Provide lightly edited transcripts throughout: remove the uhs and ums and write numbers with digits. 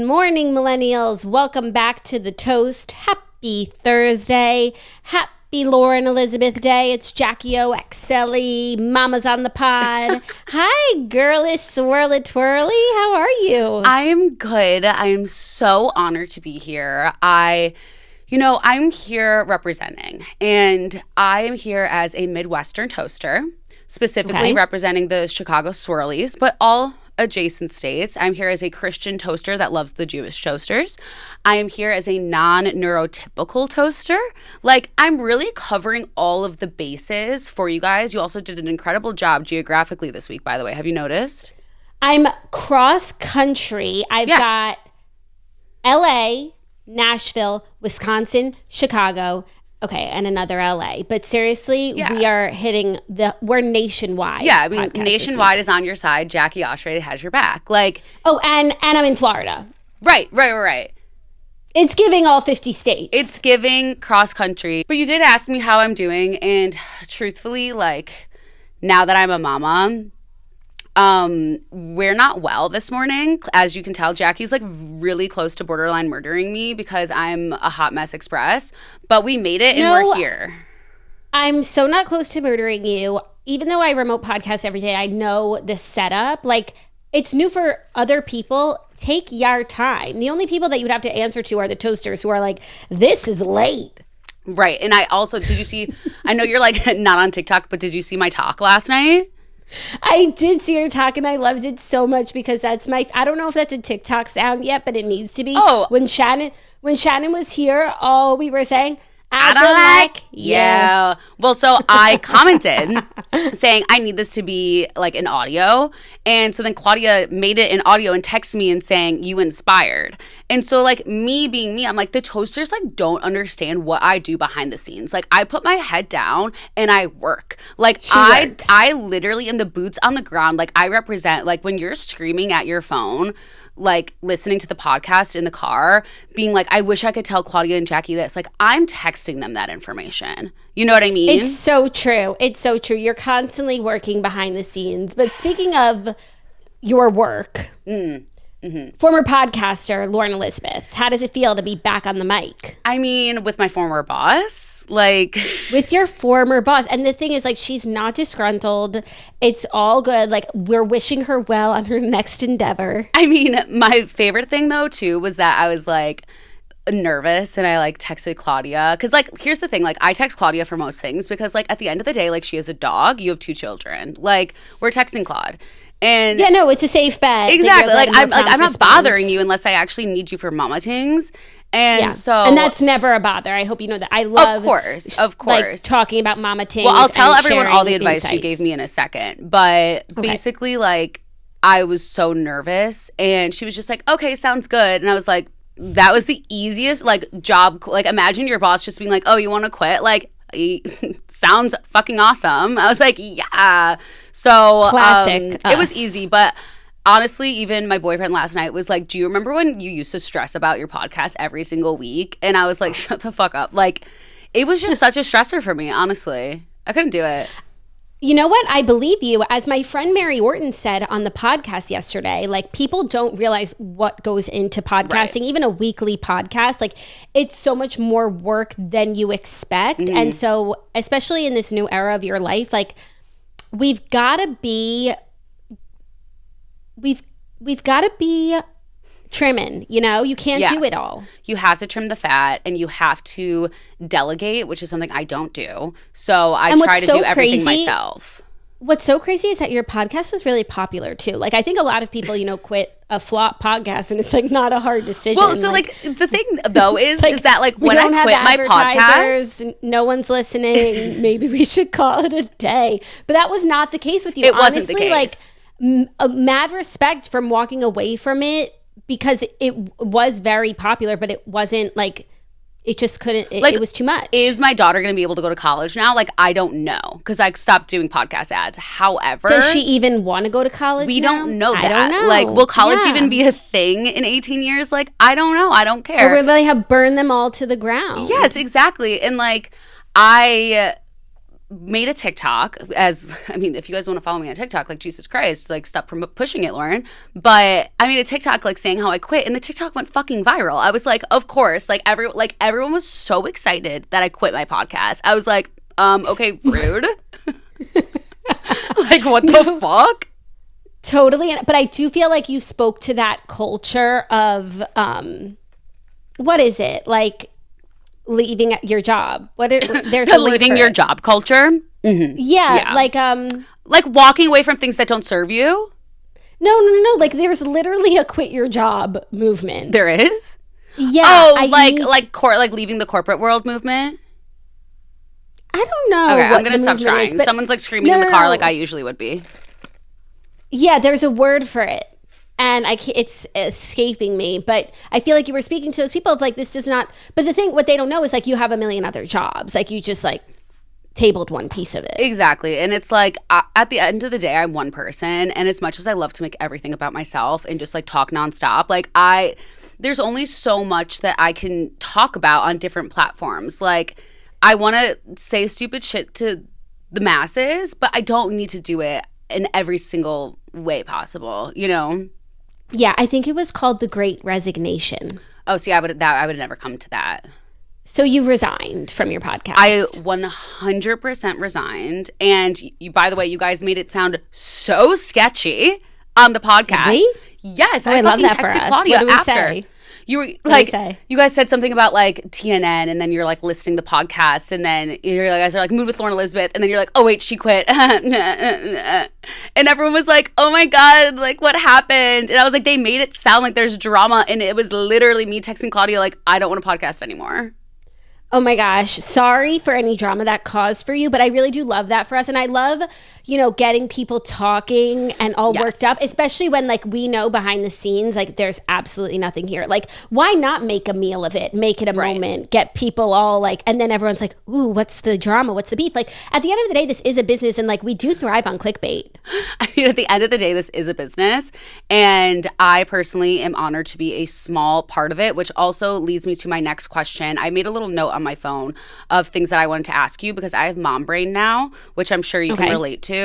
morning, millennials. Welcome back to The Toast. Happy Thursday. Happy Lauren Elizabeth Day. It's Jackie O. Excelli. Mama's on the pod. Hi, girly swirly twirly. How are you? I am good. I am so honored to be here. I'm here representing, and I am here as a Midwestern toaster, specifically representing the Chicago Swirlies, but all adjacent states. I'm here as a Christian toaster that loves the Jewish toasters. I am here as a non-neurotypical toaster. I'm really covering all of the bases for you guys. You also did an incredible job geographically this week, by the way. Have you noticed? I'm cross country. I've got LA, Nashville, Wisconsin, Chicago, and another LA. But seriously, we are we're nationwide. Yeah, I mean, nationwide is on your side. Jackie Oshry has your back. And I'm in Florida. Right. It's giving all 50 states. It's giving cross country. But you did ask me how I'm doing, and truthfully, now that I'm a mama, we're not well this morning. As you can tell, Jackie's really close to borderline murdering me because I'm a hot mess express, but we made it and we're here. I'm so not close to murdering you. Even though I remote podcast every day, I know the setup. It's new for other people. Take your time. The only people that you would have to answer to are the toasters who are this is late. Right. And I also, did you see, I know you're not on TikTok, but did you see my talk last night? I did see her talk and I loved it so much because that's I don't know if that's a TikTok sound yet, but it needs to be. Oh. When Shannon was here, all we were saying, I don't like you. Well, so I commented saying I need this to be an audio. And so then Claudia made it an audio and texted me and saying, you inspired. And so me being me, I'm the toasters don't understand what I do behind the scenes. I put my head down and I work. I literally am the boots on the ground. I represent when you're screaming at your phone, listening to the podcast in the car, being I wish I could tell Claudia and Jackie this. I'm texting them that information. You know what I mean? It's so true. It's so true. You're constantly working behind the scenes. But speaking of your work, former podcaster Lauren Elizabeth, how does it feel to be back on the mic? I mean, with my former boss, with your former boss. And the thing is, she's not disgruntled. It's all good. We're wishing her well on her next endeavor. I mean, my favorite thing, though, too, was that I was, nervous and I texted Claudia because here's the thing, I text Claudia for most things because at the end of the day, she has a dog, you have 2 children, we're texting Claude. And it's a safe bet. Exactly. I'm not bothering you unless I actually need you for mama things. And and that's never a bother. I hope you know that. I love of course talking about mama things. Well, I'll tell everyone all the advice insights you gave me in a second. But basically I was so nervous and she was just okay, sounds good. And I was that was the easiest job. Imagine your boss just being oh, you want to quit? Sounds fucking awesome. I was yeah. So classic. It was easy, but honestly, even my boyfriend last night was do you remember when you used to stress about your podcast every single week? And I was shut the fuck up. It was just such a stressor for me, honestly. I couldn't do it. You know what? I believe you. As my friend Mary Orton said on the podcast yesterday, people don't realize what goes into podcasting, even a weekly podcast. It's so much more work than you expect. Mm-hmm. And so, especially in this new era of your life, we've got to be trimming, you can't do it all. You have to trim the fat and you have to delegate, which is something I don't do. So I try to do everything myself. What's so crazy is that your podcast was really popular too. I think a lot of people, quit a flop podcast and it's not a hard decision. Well, so the thing though is that when I quit my podcast, no one's listening. Maybe we should call it a day. But that was not the case with you. It wasn't the case. A mad respect from walking away from it. Because it was very popular, but it wasn't it just couldn't, it was too much. Is my daughter going to be able to go to college now? I don't know because I stopped doing podcast ads. However, does she even want to go to college We now? don't know that. I don't know. Will college even be a thing in 18 years? I don't know. I don't care. Or will they have burned them all to the ground? Yes, exactly. And I made a TikTok if you guys want to follow me on TikTok, like, Jesus Christ, like, stop pushing it, Lauren. But I made a TikTok, like, saying how I quit, and the TikTok went fucking viral. I was like, of course, like, everyone was so excited that I quit my podcast. I was like, okay, rude. Like, what the fuck? Totally. But I do feel like you spoke to that culture of, what is it? Like, leaving your job. There's a leaving your job culture. Mm-hmm. Yeah, like walking away from things that don't serve you. No. Like, there's literally a quit your job movement. There is. Yeah. Oh, like leaving the corporate world movement. I don't know. Okay, I'm gonna stop trying. Someone's like screaming in the car, like I usually would be. Yeah, there's a word for it. And it's escaping me, but I feel like you were speaking to those people of like, this does not, but what they don't know is like, you have a million other jobs. Like, you just like tabled one piece of it. Exactly. And it's like, at the end of the day, I'm one person. And as much as I love to make everything about myself and just like talk nonstop, like there's only so much that I can talk about on different platforms. Like, I want to say stupid shit to the masses, but I don't need to do it in every single way possible, you know? Yeah, I think it was called The Great Resignation. Oh, see, I would have never come to that. So you resigned from your podcast. I 100% resigned. And you, by the way, you guys made it sound so sketchy on the podcast. Really? Yes, I love that for us. Claudia what do we after. Say? You were like, you guys said something about like TNN, and then you're like listening to the podcast, and then you guys are like Mood with Lauren Elizabeth, and then you're like, oh wait, she quit, and everyone was like, oh my god, like what happened? And I was like, they made it sound like there's drama, and it was literally me texting Claudia like, I don't want to podcast anymore. Oh my gosh, sorry for any drama that caused for you, but I really do love that for us. And I love, getting people talking and all worked up, especially when like we know behind the scenes, like there's absolutely nothing here. Like, why not make a meal of it, make it a moment, get people all like, and then everyone's like, ooh, what's the drama? What's the beef? Like, at the end of the day, this is a business, and like we do thrive on clickbait. I mean, at the end of the day, this is a business, and I personally am honored to be a small part of it, which also leads me to my next question. I made a little note on my phone of things that I wanted to ask you because I have mom brain now, which I'm sure you can relate to.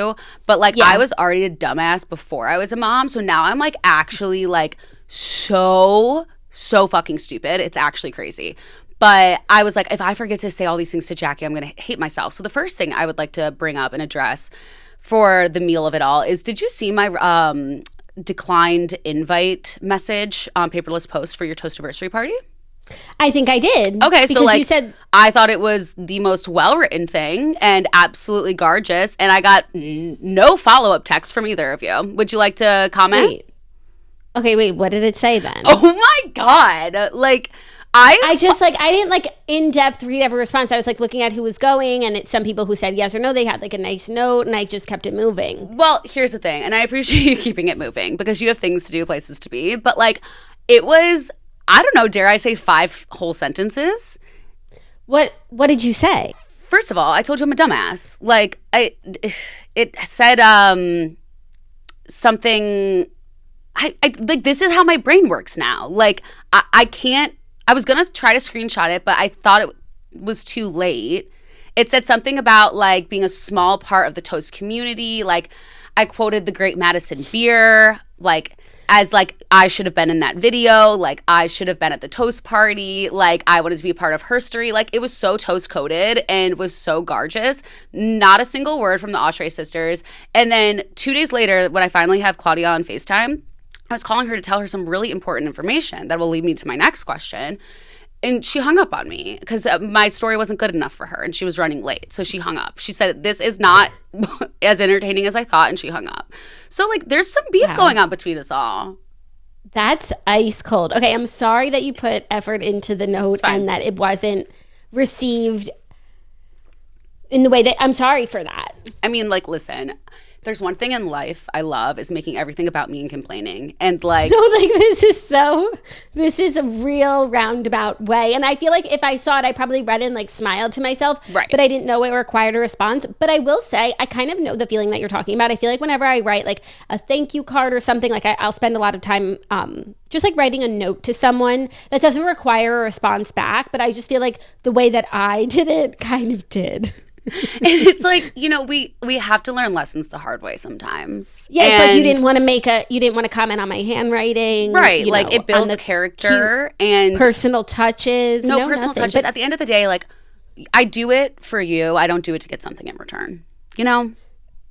But like, I was already a dumbass before I was a mom, so now I'm like actually like so fucking stupid. It's actually crazy. But I was like, if I forget to say all these things to Jackie, I'm gonna hate myself. So the first thing I would like to bring up and address for the meal of it all is, did you see my declined invite message on Paperless Post for your Toastiversary party? I think I did. Okay, so like, you said, I thought it was the most well-written thing and absolutely gorgeous, and I got no follow-up text from either of you. Would you like to comment? Wait, what did it say then? Oh my god. Like, I didn't like in-depth read every response. I was like looking at who was going, and some people who said yes or no, they had like a nice note, and I just kept it moving. Well, here's the thing, and I appreciate you keeping it moving because you have things to do, places to be, but like, it was, I don't know, dare I say 5 whole sentences? What did you say? First of all, I told you I'm a dumbass. Like, it said something, I like, this is how my brain works now. Like, I can't, I was gonna try to screenshot it, but I thought it was too late. It said something about like being a small part of the toast community. Like, I quoted the Great Madison Beer, like, as like, I should have been in that video, like I should have been at the toast party, like I wanted to be a part of her story. Like, it was so toast coded and was so gorgeous. Not a single word from the Oshry sisters. And then 2 days later, when I finally have Claudia on FaceTime, I was calling her to tell her some really important information that will lead me to my next question. And she hung up on me because my story wasn't good enough for her and she was running late. So she hung up. She said, this is not as entertaining as I thought, and she hung up. So like, there's some beef going on between us all. That's ice cold. Okay, I'm sorry that you put effort into the note and that it wasn't received in the way that, I'm sorry for that. I mean, like, listen, there's one thing in life I love is making everything about me and complaining. And like, no, like this is a real roundabout way. And I feel like if I saw it, I probably read it and like smiled to myself. Right. But I didn't know it required a response. But I will say, I kind of know the feeling that you're talking about. I feel like whenever I write like a thank you card or something, like I'll spend a lot of time just like writing a note to someone that doesn't require a response back. But I just feel like the way that I did it kind of did. And it's like, we have to learn lessons the hard way sometimes. Yeah, it's like you didn't want to comment on my handwriting. Right. Like it builds character and personal touches. No personal touches. But at the end of the day, like I do it for you. I don't do it to get something in return. And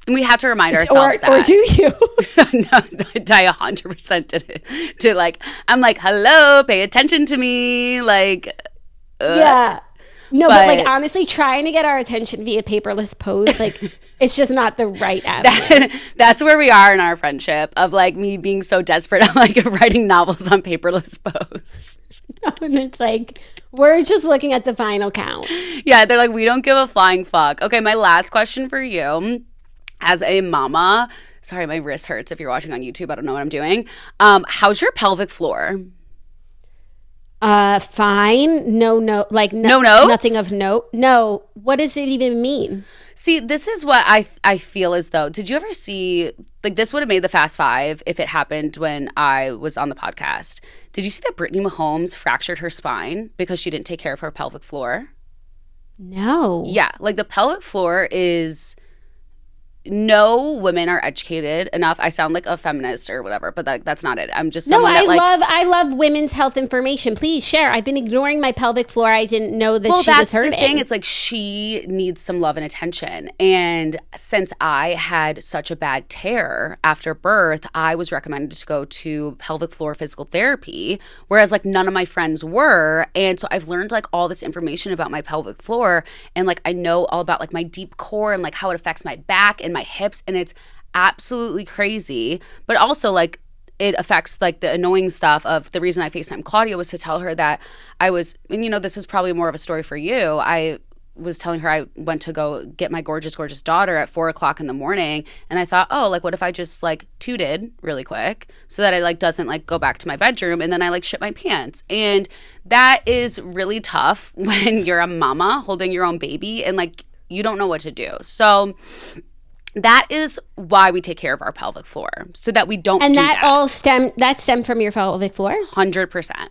we have to remind ourselves that. Or do you? No, I 100% did it. I'm like, hello, pay attention to me. Like, yeah. No, but like honestly, trying to get our attention via paperless posts, like it's just not the right avenue. That's where we are in our friendship of like me being so desperate. I'm like writing novels on paperless posts. And it's like, we're just looking at the final count. Yeah, they're like, we don't give a flying fuck. Okay, my last question for you as a mama. Sorry, my wrist hurts if you're watching on YouTube. I don't know what I'm doing. How's your pelvic floor? Fine. No, like no notes? Nothing of note. No. What does it even mean? See, this is what I feel as though, did you ever see, like this would have made the Fast Five if it happened when I was on the podcast. Did you see that Brittany Mahomes fractured her spine because she didn't take care of her pelvic floor? No. Yeah, like the pelvic floor is... No women are educated enough. I sound like a feminist or whatever, but that's not it. I'm just someone I love women's health information. Please share. I've been ignoring my pelvic floor. I didn't know that she was hurting. Well, that's the thing. It's like she needs some love and attention. And since I had such a bad tear after birth, I was recommended to go to pelvic floor physical therapy, whereas like none of my friends were. And so I've learned like all this information about my pelvic floor, and like I know all about like my deep core and like how it affects my back and my hips, and it's absolutely crazy. But also like it affects like the annoying stuff of the reason I FaceTime Claudia was to tell her that I was, and this is probably more of a story for you. I was telling her I went to go get my gorgeous daughter at 4:00 in the morning, and I thought, oh, like what if I just like tooted really quick so that I like doesn't like go back to my bedroom, and then I like shit my pants. And that is really tough when you're a mama holding your own baby and like you don't know what to do. So that is why we take care of our pelvic floor, so that we don't and do that. And that stemmed from your pelvic floor? 100%.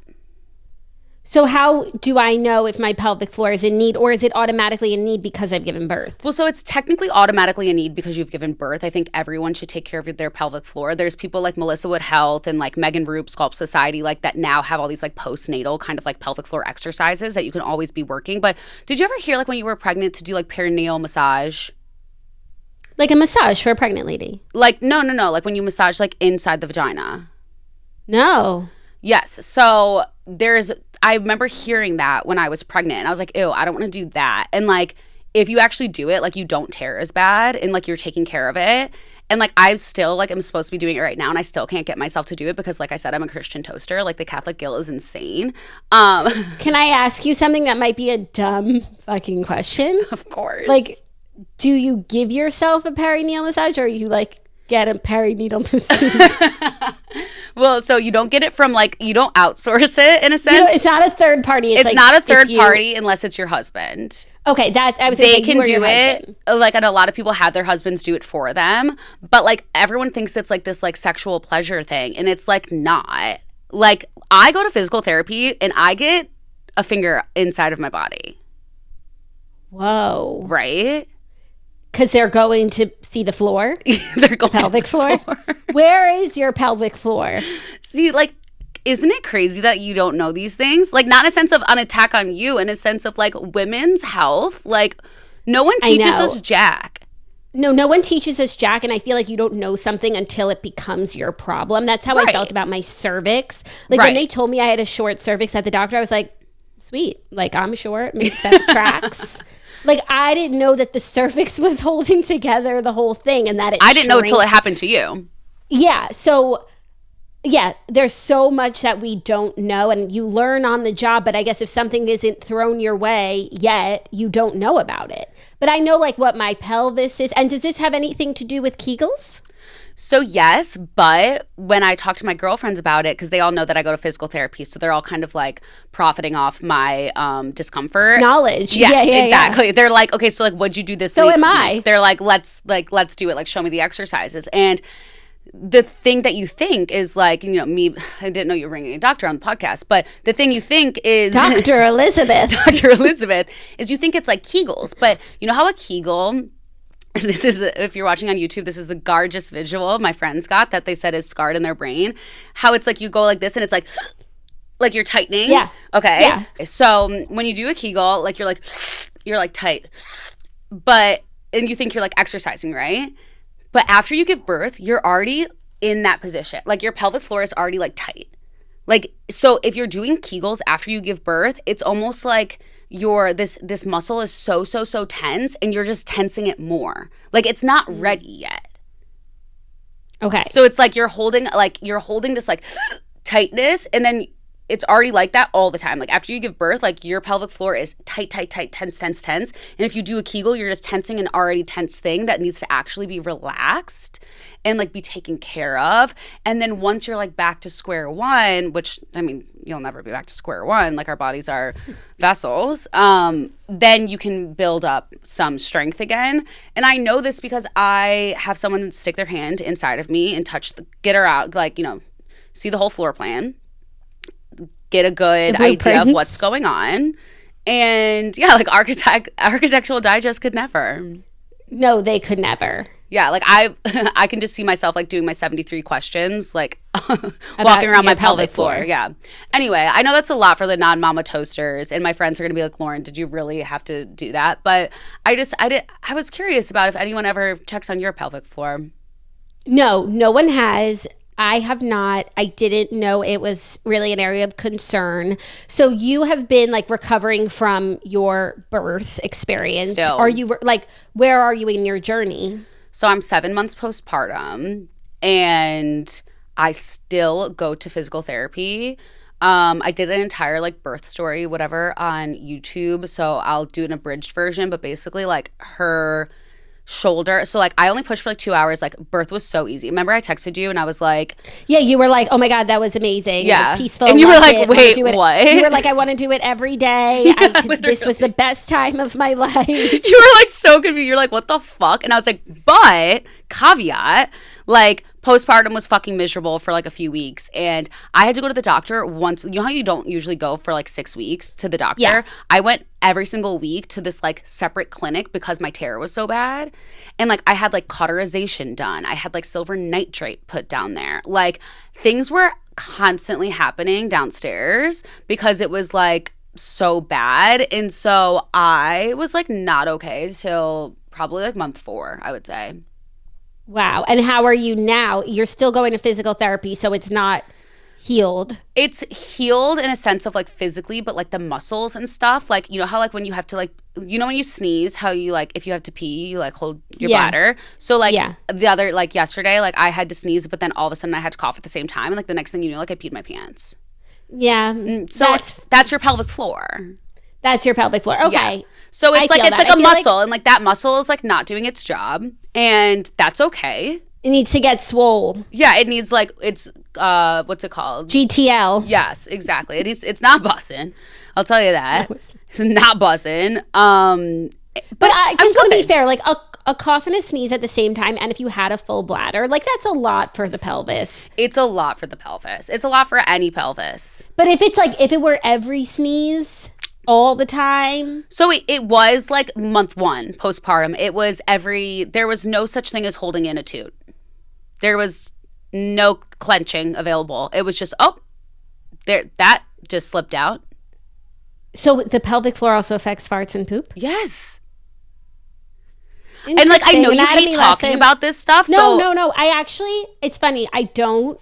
So how do I know if my pelvic floor is in need, or is it automatically in need because I've given birth? Well, so it's technically automatically in need because you've given birth. I think everyone should take care of their pelvic floor. There's people like Melissa Wood Health and like Megan Roop Sculpt Society like that now have all these like postnatal kind of like pelvic floor exercises that you can always be working. But did you ever hear like when you were pregnant to do like perineal massage? Like a massage for a pregnant lady? Like, no. Like when you massage like inside the vagina. No. Yes. So I remember hearing that when I was pregnant, and I was like, ew, I don't want to do that. And like, if you actually do it, like you don't tear as bad, and like you're taking care of it. And like, I still like am supposed to be doing it right now, and I still can't get myself to do it because like I said, I'm a Christian toaster. Like the Catholic guilt is insane. Can I ask you something that might be a dumb fucking question? Of course. Like, do you give yourself a perineal massage, or you like get a perineal massage? Well, so you don't get it from like, you don't outsource it in a sense. It's not a third party. It's like, not a third party unless it's your husband. Okay, I was they can do it. Like, and a lot of people have their husbands do it for them, but like everyone thinks it's like this like sexual pleasure thing, and it's like not. Like I go to physical therapy and I get a finger inside of my body. Whoa! Right? Because they're going to see the floor. They're going pelvic to floor. Where is your pelvic floor? See, like, isn't it crazy that you don't know these things? Like, not in a sense of an attack on you, in a sense of like women's health. Like, no one teaches us jack. No one teaches us jack, and I feel like you don't know something until it becomes your problem. That's how I felt about my cervix. Like when they told me I had a short cervix at the doctor, I was like, sweet. Like, I'm short. Makes sense. Tracks. Like, I didn't know that the cervix was holding together the whole thing, and that I didn't know until it happened to you. Yeah. So, yeah, there's so much that we don't know, and you learn on the job. But I guess if something isn't thrown your way yet, you don't know about it. But I know, like, what my pelvis is. And does this have anything to do with Kegels? So yes, but when I talk to my girlfriends about it, because they all know that I go to physical therapy, so they're all kind of like profiting off my discomfort. Knowledge. Yes, exactly. Yeah. They're like, okay, so like what'd you do this week? So am I. They're like, let's do it. Like, show me the exercises. And the thing that you think is like, you know, me, I didn't know you were bringing a doctor on the podcast, but the thing you think is Dr. Elizabeth. Dr. Elizabeth is you think it's like Kegels, but you know how a Kegel, this is, if you're watching on YouTube, this is the gorgeous visual my friends got that they said is scarred in their brain, how it's like you go like this and it's like you're tightening. Yeah. Okay. Yeah. So when you do a Kegel, like you're like tight, but, and you think you're like exercising, right? But after you give birth, you're already in that position. Like your pelvic floor is already like tight. Like, so if you're doing Kegels after you give birth, it's almost like this muscle is so tense and you're just tensing it more. Like it's not ready yet. Okay. So it's like you're holding this like tightness, and then it's already like that all the time. Like after you give birth, like your pelvic floor is tight, tense. And if you do a Kegel, you're just tensing an already tense thing that needs to actually be relaxed and like be taken care of. And then once you're like back to square one, which I mean, you'll never be back to square one, like our bodies are vessels, then you can build up some strength again. And I know this because I have someone stick their hand inside of me and get her out, like, you know, see the whole floor plan, get a good idea of what's going on. And yeah, like Architectural Digest could never. No, they could never. Yeah, like I can just see myself like doing my 73 questions, like walking around my pelvic floor. Yeah. Anyway, I know that's a lot for the non-mama toasters, and my friends are going to be like, Lauren, did you really have to do that? But I was curious about if anyone ever checks on your pelvic floor. No one has. I have not. I didn't know it was really an area of concern. So you have been like recovering from your birth experience. Still. Are you like, where are you in your journey? So I'm 7 months postpartum, and I still go to physical therapy. I did an entire like birth story, whatever, on YouTube. So I'll do an abridged version, but basically like her shoulder. So like I only pushed for like 2 hours. Like birth was so easy. Remember I texted you and I was like, yeah, you were like, oh my God, that was amazing. Yeah. Like, peaceful. And you were like, wait, what? You were like, I want to do it every day. This was the best time of my life. You were like so confused. You're like, what the fuck? And I was like, but caveat, like postpartum was fucking miserable for like a few weeks, and I had to go to the doctor once. You know how you don't usually go for like 6 weeks to the doctor? Yeah. I went every single week to this like separate clinic because my tear was so bad. And like I had like cauterization done. I had like silver nitrate put down there. Like things were constantly happening downstairs because it was like so bad. And so I was like not okay till probably like month 4, I would say. Wow. And how are you now? You're still going to physical therapy, so it's not healed. It's healed in a sense of like physically, but like the muscles and stuff, like, you know how like when you have to like, you know when you sneeze, how you like, if you have to pee, you like hold your bladder. So like the other, like yesterday, like I had to sneeze, but then all of a sudden I had to cough at the same time. And like the next thing you know, like I peed my pants. Yeah. So that's your pelvic floor. That's your pelvic floor. Okay. Yeah. So it's like a muscle, and like that muscle is like not doing its job, and that's okay. It needs to get swole. Yeah, it needs like what's it called? GTL. Yes, exactly. It's not bussing. I'll tell you that. It's not bussing. But I just want to be fair, like a cough and a sneeze at the same time, and if you had a full bladder, like that's a lot for the pelvis. It's a lot for the pelvis. It's a lot for any pelvis. But if it were every sneeze all the time. So it was like month 1 postpartum. There was no such thing as holding in a toot. There was no clenching available. It was just, that just slipped out. So the pelvic floor also affects farts and poop? Yes. And like, I know you hate talking about this stuff. No. It's funny. I don't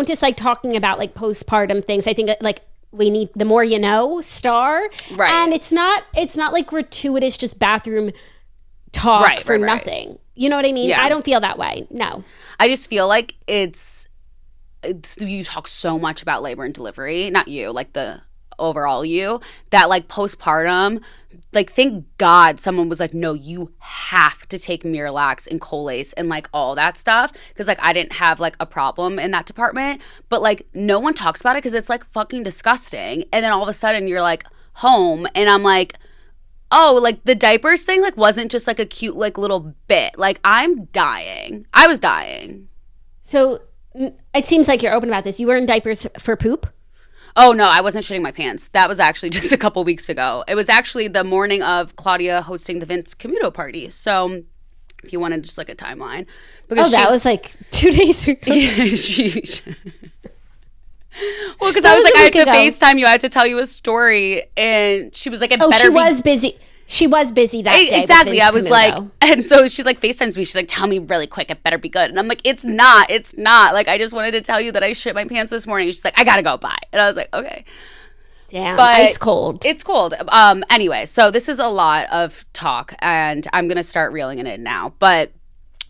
dislike talking about like postpartum things. I think like we need the more you know, star. Right. And it's not like gratuitous just bathroom talk for nothing. You know what I mean? Yeah. I don't feel that way. No. I just feel like it's you talk so much about labor and delivery, not you, like the overall you, that like postpartum, like thank God someone was like, no, you have to take Miralax and Colace and like all that stuff, because like I didn't have like a problem in that department, but like no one talks about it because it's like fucking disgusting. And then all of a sudden you're like home, and I'm like, oh, like the diapers thing like wasn't just like a cute like little bit. Like I'm dying. I was dying. So it seems like you're open about this. You were in diapers for poop? Oh, no, I wasn't shitting my pants. That was actually just a couple weeks ago. It was actually the morning of Claudia hosting the Vince Camuto party. So if you wanted just like a timeline. Because that was like 2 days ago. Yeah, well, because I was like, I had to FaceTime you. I had to tell you a story. And she was like, she was busy. She was busy that day. Exactly. I was like, and so she like FaceTimes me. She's like, tell me really quick. It better be good. And I'm like, it's not. Like, I just wanted to tell you that I shit my pants this morning. She's like, I got to go. Bye. And I was like, okay. Damn. But ice cold. It's cold. Anyway, so this is a lot of talk and I'm going to start reeling it in now. But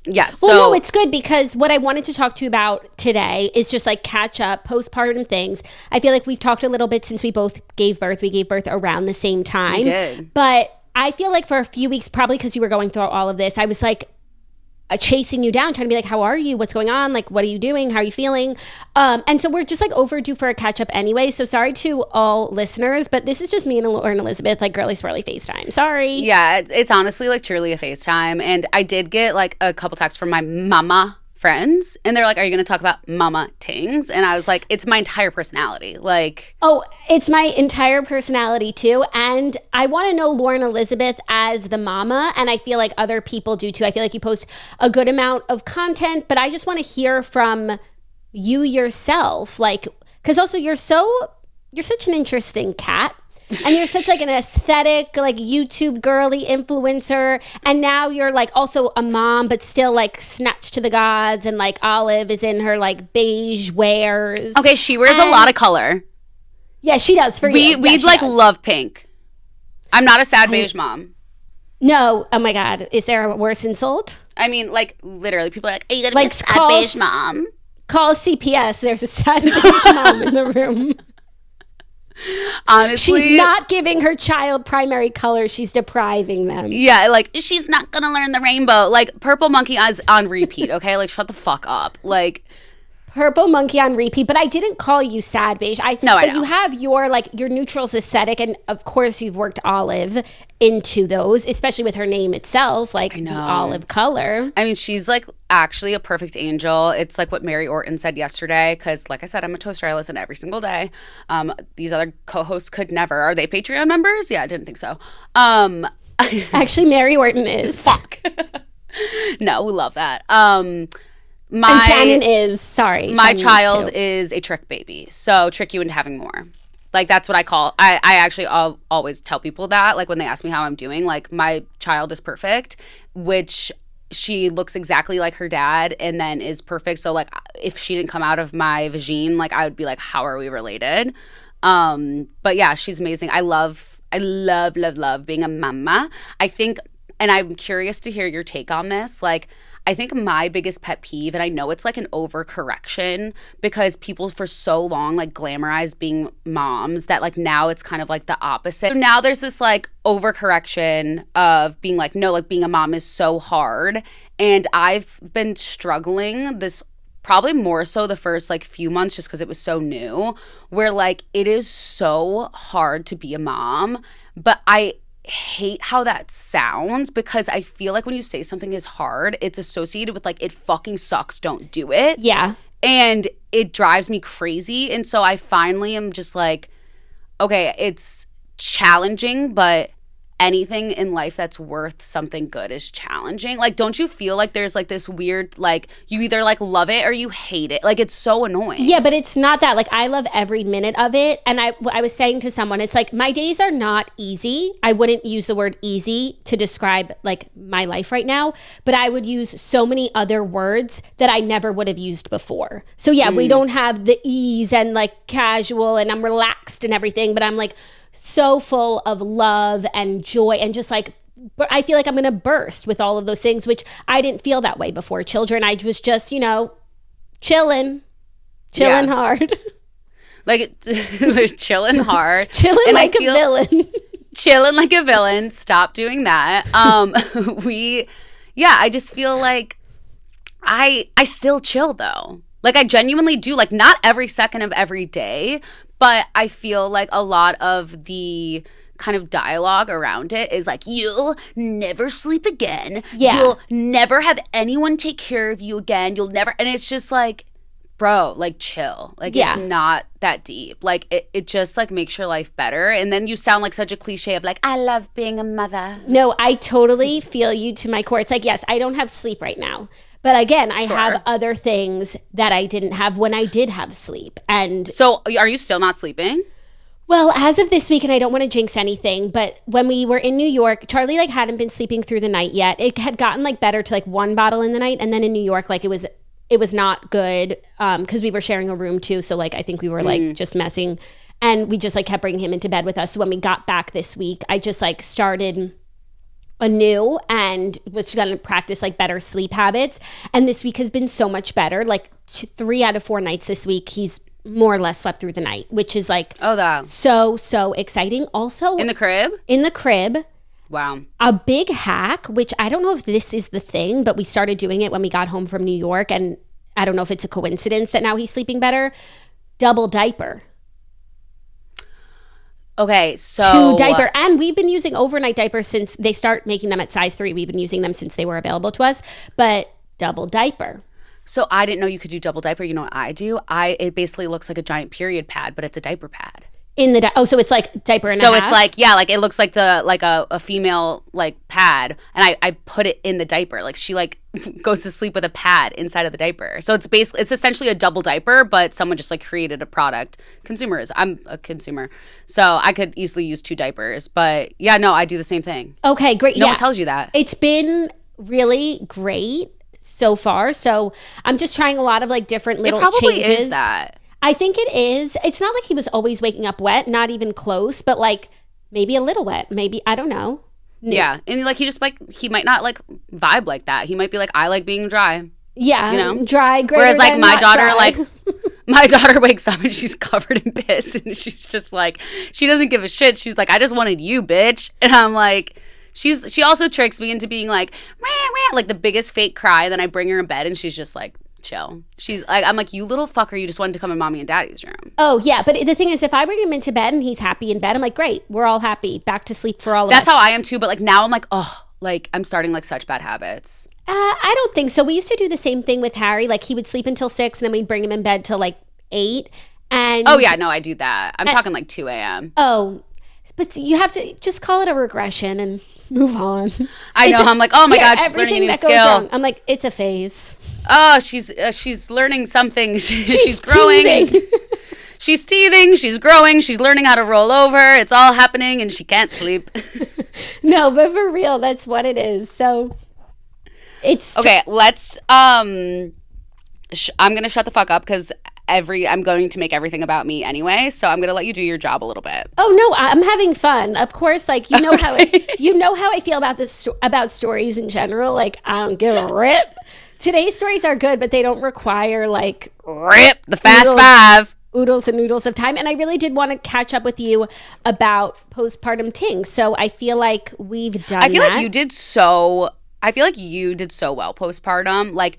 yes. Well, no, it's good because what I wanted to talk to you about today is just like catch up, postpartum things. I feel like we've talked a little bit since we both gave birth. We gave birth around the same time. We did. But I feel like for a few weeks, probably because you were going through all of this, I was like chasing you down, trying to be like, how are you? What's going on? Like, what are you doing? How are you feeling? And so we're just like overdue for a catch up anyway. So sorry to all listeners, but this is just me and Lauren Elizabeth, like girly swirly FaceTime. Sorry. Yeah, it's honestly like truly a FaceTime. And I did get like a couple texts from my mama friends and they're like, are you going to talk about mama tings? And I was like, it's my entire personality. Like, oh, it's my entire personality too. And I want to know Lauren Elizabeth as the mama. And I feel like other people do too. I feel like you post a good amount of content, but I just want to hear from you yourself. Like, because also you're such an interesting cat. And you're such like an aesthetic, like YouTube girly influencer. And now you're like also a mom, but still like snatched to the gods. And like Olive is in her like beige wears. Okay, she wears a lot of color. Yeah, she does for you. We like love pink. I'm not a sad beige mom. No. Oh my God. Is there a worse insult? I mean, like literally people are like, are you going to be a sad beige mom? Call CPS. There's a sad beige mom in the room. Honestly, she's not giving her child primary color. She's depriving them. Yeah, like she's not gonna learn the rainbow. Like Purple Monkey is on repeat. Okay, like shut the fuck up. Like Purple Monkey on repeat. But I didn't call you sad beige. I know. You have your like your neutrals aesthetic, and of course you've worked Olive into those, especially with her name itself, like the olive color. I mean, she's like actually a perfect angel. It's like what Mary Orton said yesterday, because like I said, I'm a toaster. I listen every single day. These other co-hosts could never. Are they Patreon members? Yeah, I didn't think so. Actually, Mary Orton is. Fuck. No, we love that. And Shannon is, sorry. My child is a trick baby. So trick you into having more. Like, that's what I call, I actually always tell people that, like, when they ask me how I'm doing, like, my child is perfect, which she looks exactly like her dad and then is perfect. So, like, if she didn't come out of my vagine, like, I would be like, how are we related? But yeah, she's amazing. I love being a mama. I think, and I'm curious to hear your take on this, like, I think my biggest pet peeve, and I know it's like an overcorrection because people for so long like glamorized being moms that like now it's kind of like the opposite. So now there's this like overcorrection of being like, no, like being a mom is so hard. And I've been struggling this probably more so the first like few months just because it was so new, where like it is so hard to be a mom, but I hate how that sounds because I feel like when you say something is hard, it's associated with like it fucking sucks, don't do it. Yeah. And it drives me crazy. And so I finally am just like, okay, it's challenging, but anything in life that's worth something good is challenging. Like, don't you feel like there's like this weird, like you either like love it or you hate it? Like, it's so annoying. Yeah, but it's not that. Like, I love every minute of it. And I was saying to someone, it's like my days are not easy. I wouldn't use the word easy to describe like my life right now, but I would use so many other words that I never would have used before. So yeah, we don't have the ease and like casual and I'm relaxed and everything, but I'm like so full of love and joy and just like I feel like I'm gonna burst with all of those things, which I didn't feel that way before children. I was just, you know, chilling hard. Like chilling hard. Chilling and like a villain. Chilling like a villain. Stop doing that. I just feel like I still chill though. Like I genuinely do, like not every second of every day, but I feel like a lot of the kind of dialogue around it is like, you'll never sleep again. Yeah. You'll never have anyone take care of you again. You'll never, and it's just like, bro, like chill. Like it's not that deep. Like it just like makes your life better. And then you sound like such a cliche of like, I love being a mother. No, I totally feel you to my core. It's like, yes, I don't have sleep right now. But again, I have other things that I didn't have when I did have sleep. And so are you still not sleeping? Well, as of this week, and I don't want to jinx anything, but when we were in New York, Charlie like hadn't been sleeping through the night yet. It had gotten like better to like 1 bottle in the night. And then in New York, like it was not good because we were sharing a room too. So like I think we were like just messing, and we just like kept bringing him into bed with us. So when we got back this week, I just like started anew and was going to practice like better sleep habits. And this week has been so much better. Like 3 out of 4 nights this week, he's more or less slept through the night, which is like so exciting. Also in the crib. Wow. A big hack, which I don't know if this is the thing, but we started doing it when we got home from New York, and I don't know if it's a coincidence that now he's sleeping better. Double diaper. Okay, so 2 diaper. And we've been using overnight diapers since they start making them at size 3. We've been using them since they were available to us, but double diaper. So I didn't know you could do double diaper. You know what I do? It basically looks like a giant period pad, but it's a diaper pad. So it's like diaper and a half? So it's like, yeah, like it looks like a female like pad, and I put it in the diaper. Like she like goes to sleep with a pad inside of the diaper. So it's essentially a double diaper, but someone just like created a product. Consumers. I'm a consumer. So I could easily use 2 diapers. But yeah, no, I do the same thing. Okay, great. No one tells you that. It's been really great so far. So I'm just trying a lot of like different little changes. It probably is that. I think it is. It's not like he was always waking up wet, not even close, but like maybe a little wet. Maybe, I don't know. Yeah. And like he might not like vibe like that. He might be like, I like being dry. Yeah. You know? Dry, greater whereas like than my not daughter, dry. like my daughter wakes up and she's covered in piss and she's just like, she doesn't give a shit. She's like, I just wanted you, bitch. And I'm like, she also tricks me into being like, wah, wah, like the biggest fake cry. Then I bring her in bed and she's just like, chill. She's like, I'm like, you little fucker, you just wanted to come in mommy and daddy's room. Oh yeah, but the thing is, if I bring him into bed and he's happy in bed, I'm like, great, we're all happy, back to sleep for all of us. That's how I am too, but like now I'm like, oh, like I'm starting like such bad habits. I don't think so. We used to do the same thing with Harry. Like he would sleep until 6 and then we'd bring him in bed till like 8. And oh yeah, no, I do that. I'm talking like 2 a.m. Oh, but you have to just call it a regression and move on. I know. I'm like, oh my God, she's learning a new skill. I'm like, it's a phase. Oh, she's learning something. She's growing. She's teething. She's growing. She's learning how to roll over. It's all happening, and she can't sleep. No, but for real, that's what it is. So it's okay. Let's. I'm gonna shut the fuck up because I'm going to make everything about me anyway. So I'm gonna let you do your job a little bit. Oh no, I'm having fun. Of course, like you know how I feel about about stories in general. Like I don't give a rip. Today's stories are good, but they don't require like rip the fast five. Oodles and noodles of time. And I really did want to catch up with you about postpartum ting. So I feel like we've done I feel like you did so well postpartum. Like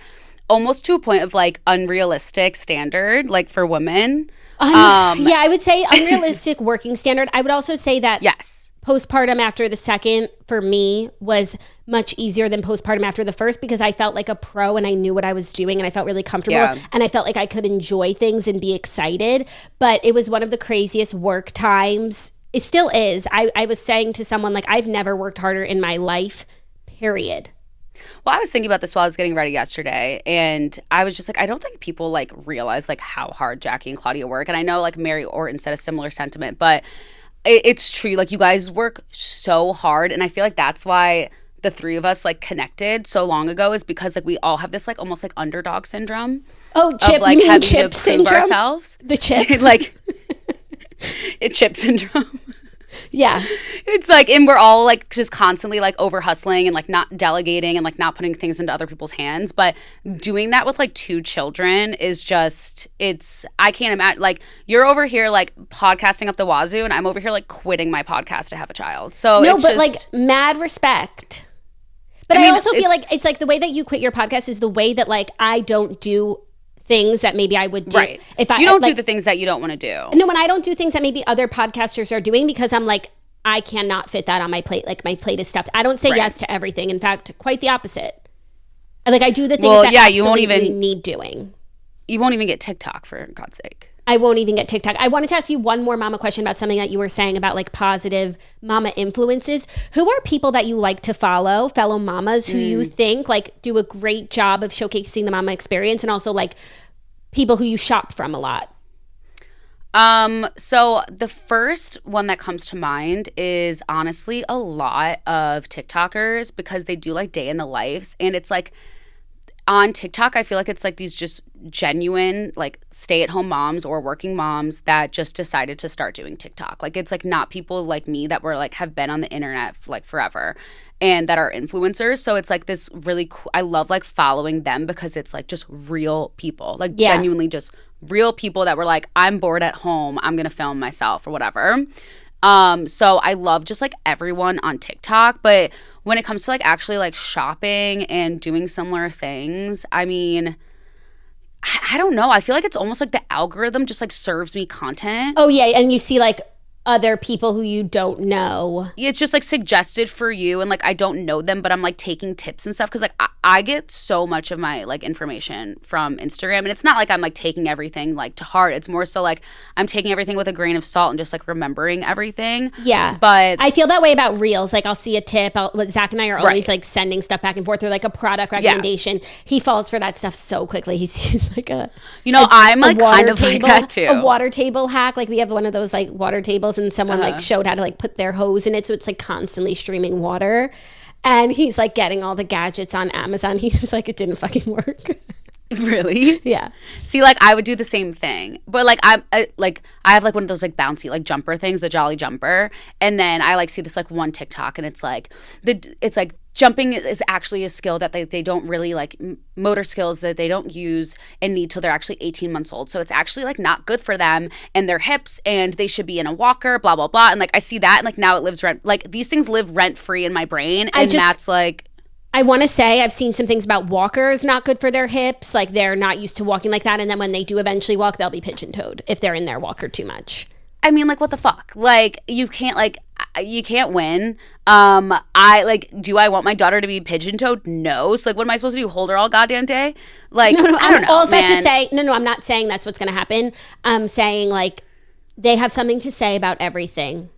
almost to a point of like unrealistic standard, like for women. Yeah, I would say unrealistic working standard. I would also say that yes, postpartum after the second for me was much easier than postpartum after the first because I felt like a pro and I knew what I was doing and I felt really comfortable and I felt like I could enjoy things and be excited. But it was one of the craziest work times. It still is. I was saying to someone like I've never worked harder in my life, period. Well, I was thinking about this while I was getting ready yesterday, and I was just like, I don't think people like realize like how hard Jackie and Claudia work. And I know like Mary Orton said a similar sentiment, but it's true. Like you guys work so hard, and I feel like that's why the 3 of us like connected so long ago is because like we all have this like almost like underdog syndrome. Oh, chip, of, like, you mean having chip to syndrome? prove ourselves. The chip, like chip syndrome. Yeah. It's like, and we're all like just constantly like over hustling and like not delegating and like not putting things into other people's hands. But doing that with like 2 children is just, I can't imagine. Like you're over here like podcasting up the wazoo and I'm over here like quitting my podcast to have a child. So no, it's but just, like mad respect. But I also feel like it's like the way that you quit your podcast is the way that like I don't do things that maybe I would do. Right. If I you don't like, do the things that you don't want to do. No, when I don't do things that maybe other podcasters are doing because I'm like, I cannot fit that on my plate. Like my plate is stuffed. I don't say yes to everything. In fact, quite the opposite. Like I do the things that absolutely need doing. You won't even get TikTok, for God's sake. I won't even get TikTok. I wanted to ask you one more mama question about something that you were saying about like positive mama influences. Who are people that you like to follow, fellow mamas who you think like do a great job of showcasing the mama experience, and also like people who you shop from a lot? So the first one that comes to mind is honestly a lot of TikTokers, because they do like day in the lives, and it's like on TikTok, I feel like it's like these just genuine like stay-at-home moms or working moms that just decided to start doing TikTok. Like it's like not people like me that were like have been on the internet for, like forever and that are influencers. So it's like this really cool, I love like following them because it's like just real people, like genuinely just real people that were like, I'm bored at home, I'm gonna film myself or whatever. So I love just like everyone on TikTok, but when it comes to like actually like shopping and doing similar things, I mean, I don't know. I feel like it's almost like the algorithm just like serves me content. Oh yeah, and you see like other people who you don't know. It's just like suggested for you, and like I don't know them, but I'm like taking tips and stuff because like I get so much of my like information from Instagram, and it's not like I'm like taking everything like to heart. It's more so like I'm taking everything with a grain of salt and just like remembering everything. Yeah, but I feel that way about Reels. Like I'll see a tip. Zach and I are always like sending stuff back and forth, or like a product recommendation. He falls for that stuff so quickly. He sees like I'm like kind of table, like that too. A water table hack. Like we have one of those like water tables, and someone like showed how to like put their hose in it, so it's like constantly streaming water. And he's like getting all the gadgets on Amazon. He's like, it didn't fucking work. Really? Yeah. See, like I would do the same thing, but like I have like one of those like bouncy like jumper things, the Jolly Jumper, and then I like see this like one TikTok, and it's like jumping is actually a skill that they don't really like, motor skills that they don't use and need till they're actually 18 months old. So it's actually like not good for them and their hips, and they should be in a walker, blah, blah, blah. And like I see that, and like now it lives like these things live rent free in my brain. And that's like, I want to say I've seen some things about walkers not good for their hips. Like they're not used to walking like that. And then when they do eventually walk, they'll be pigeon-toed if they're in their walker too much. I mean, like, what the fuck? Like, you can't win. Do I want my daughter to be pigeon-toed? No. So, like, what am I supposed to do? Hold her all goddamn day? Like, no, I don't know, all that man. to say, no, I'm not saying that's what's going to happen. I'm saying, like, they have something to say about everything.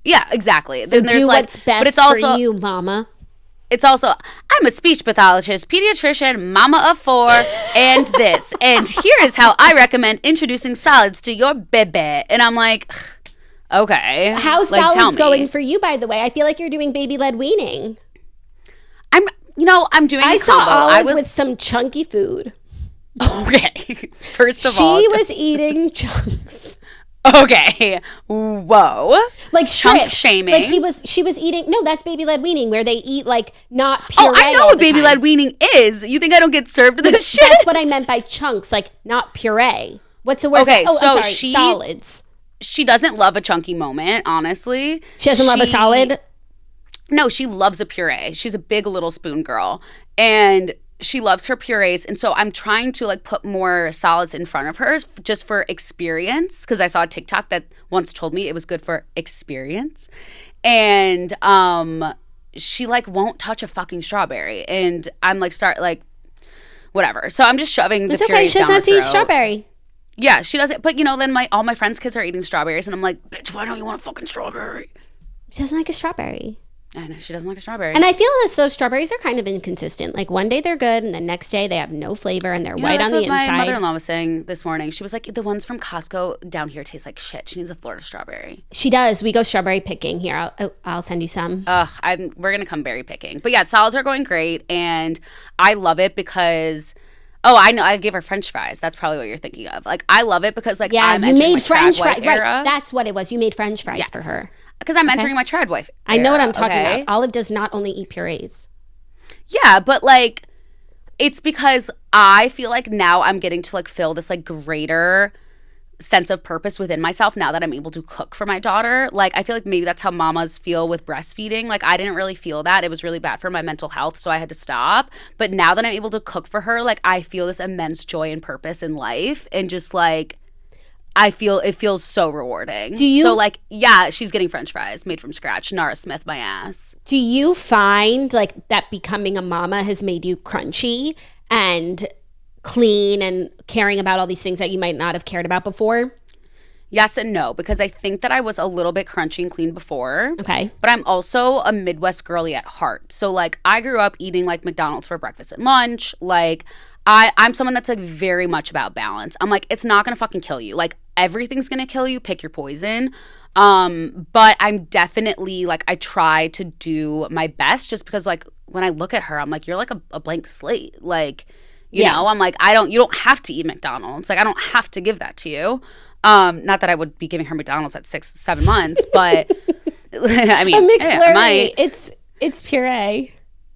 Yeah, exactly. So then there's what's best for you, mama. It's also, I'm a speech pathologist, pediatrician, mama of 4, and this. And here is how I recommend introducing solids to your baby. And I'm like, okay. How's solids going for you, by the way? I feel like you're doing baby-led weaning. I'm doing a combo. Saw Olive with some chunky food. Okay. First of all. She was eating chunks. Okay. Whoa. Like chunk shaming. Like she was eating. No, that's baby-led weaning, where they eat like not puree. Oh, I know what baby-led weaning is. You think I don't get served this shit? That's what I meant by chunks, like not puree. What's the word? Okay, so solids. She doesn't love a chunky moment, honestly. She doesn't love a solid? No, she loves a puree. She's a big little spoon girl. And she loves her purees, and so I'm trying to like put more solids in front of her just for experience, because I saw a TikTok that once told me it was good for experience. And she like won't touch a fucking strawberry, and I'm like whatever. So I'm just shoving the purees down her throat. She doesn't have to eat strawberry. Yeah, she doesn't. But then all my friends' kids are eating strawberries, and I'm like, bitch, why don't you want a fucking strawberry? She doesn't like a strawberry. I know, she doesn't like a strawberry. And I feel as though strawberries are kind of inconsistent. Like one day they're good, and the next day they have no flavor, and they're white on the inside. That's what my mother-in-law was saying this morning. She was like, the ones from Costco down here taste like shit. She needs a Florida strawberry. She does. We go strawberry picking here. I'll send you some. We're gonna come berry picking. But yeah, solids are going great, and I love it because. Oh, I know. I gave her French fries. That's probably what you're thinking of. Like, I love it because, like, I'm entering my French fries. Right, that's what it was. You made French fries for her. Because I'm entering my trad wife era. I know what I'm talking about. Olive does not only eat purees. Yeah, but, like, it's because I feel like now I'm getting to, like, feel this, like, greater sense of purpose within myself now that I'm able to cook for my daughter. Like, I feel like maybe that's how mamas feel with breastfeeding. Like, I didn't really feel that. It was really bad for my mental health, so I had to stop. But now that I'm able to cook for her, like, I feel this immense joy and purpose in life, and just, like, it feels so rewarding. So like, yeah, she's getting French fries made from scratch. Nara Smith my ass. Do you find like that becoming a mama has made you crunchy and clean and caring about all these things that you might not have cared about before? Yes and no, because I think that I was a little bit crunchy and clean before. Okay. But I'm also a Midwest girly at heart. So like I grew up eating like McDonald's for breakfast and lunch. Like I'm someone that's like very much about balance. I'm like, it's not gonna fucking kill you. Like everything's gonna kill you. Pick your poison. But I'm definitely like, I try to do my best just because like when I look at her, I'm like, you're like a blank slate. Like, you know, I'm like, you don't have to eat McDonald's. Like I don't have to give that to you. Not that I would be giving her McDonald's at 6-7 months, but I mean, a McFlurry, it's puree.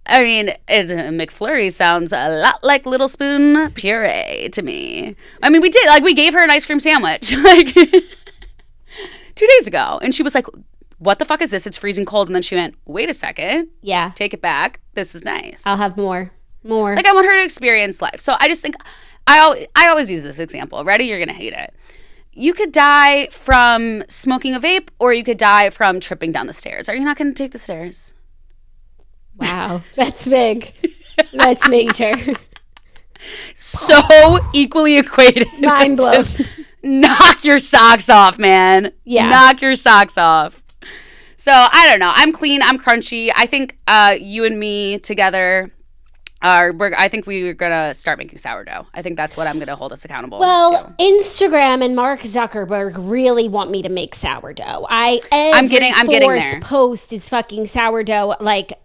I mean, a McFlurry sounds a lot like Little Spoon puree to me. I mean, we gave her an ice cream sandwich like 2 days ago, and she was like, "What the fuck is this? It's freezing cold." And then she went, "Wait a second, yeah, take it back. This is nice. I'll have more." Like I want her to experience life. So I just think I always use this example. Ready? You're gonna hate it. You could die from smoking a vape, or you could die from tripping down the stairs. Are you not going to take the stairs? Wow, that's big. That's major. So equally equated. Mind blown. Knock your socks off, man. Yeah. Knock your socks off. So I don't know. I'm clean. I'm crunchy. I think you and me together... I think we're gonna start making sourdough. I think that's what I'm gonna hold us accountable to. Instagram and Mark Zuckerberg really want me to make sourdough. I'm getting there. Post is fucking sourdough. Like,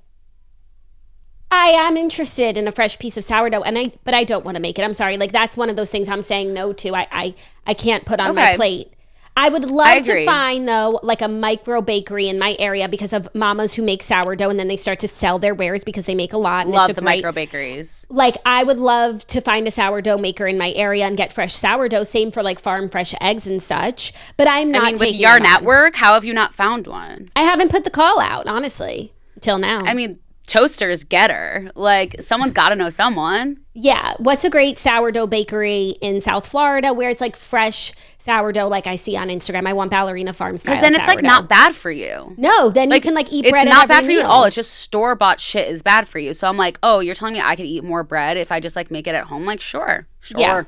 I am interested in a fresh piece of sourdough, but I don't want to make it. I'm sorry. Like that's one of those things I'm saying no to. I can't put on my plate. I would love to find, though, like a micro bakery in my area because of mamas who make sourdough and then they start to sell their wares because they make a lot. And love the micro bakeries. Like, I would love to find a sourdough maker in my area and get fresh sourdough. Same for like farm fresh eggs and such. But I'm not taking with your network, how have you not found one? I haven't put the call out, honestly, till now. I mean, toasters get her. Like, someone's got to know someone. Yeah. What's a great sourdough bakery in South Florida where it's like fresh sourdough like I see on Instagram? I want Ballerina Farm style. Because then it's like not bad for you. No, then like, you can like eat bread. It's not bad for you at all. It's just store-bought shit is bad for you. So I'm like, oh, you're telling me I could eat more bread if I just like make it at home? Like, sure. Yeah.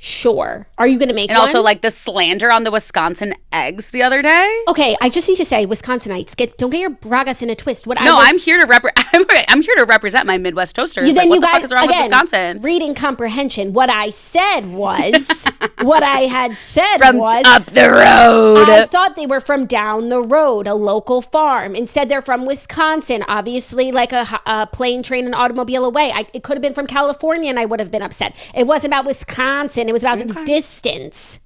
Sure. Are you going to make one? And also, like, the slander on the Wisconsin eggs the other day. Okay, I just need to say, Wisconsinites, don't get your bragas in a twist. I'm here to represent my Midwest toasters. Like, what the fuck is wrong with Wisconsin? Reading comprehension. What I said was, from up the road. I thought they were from down the road, a local farm. Instead, they're from Wisconsin, obviously, like a plane, train, and automobile away. It could have been from California, and I would have been upset. It wasn't about Wisconsin. It was about the distance.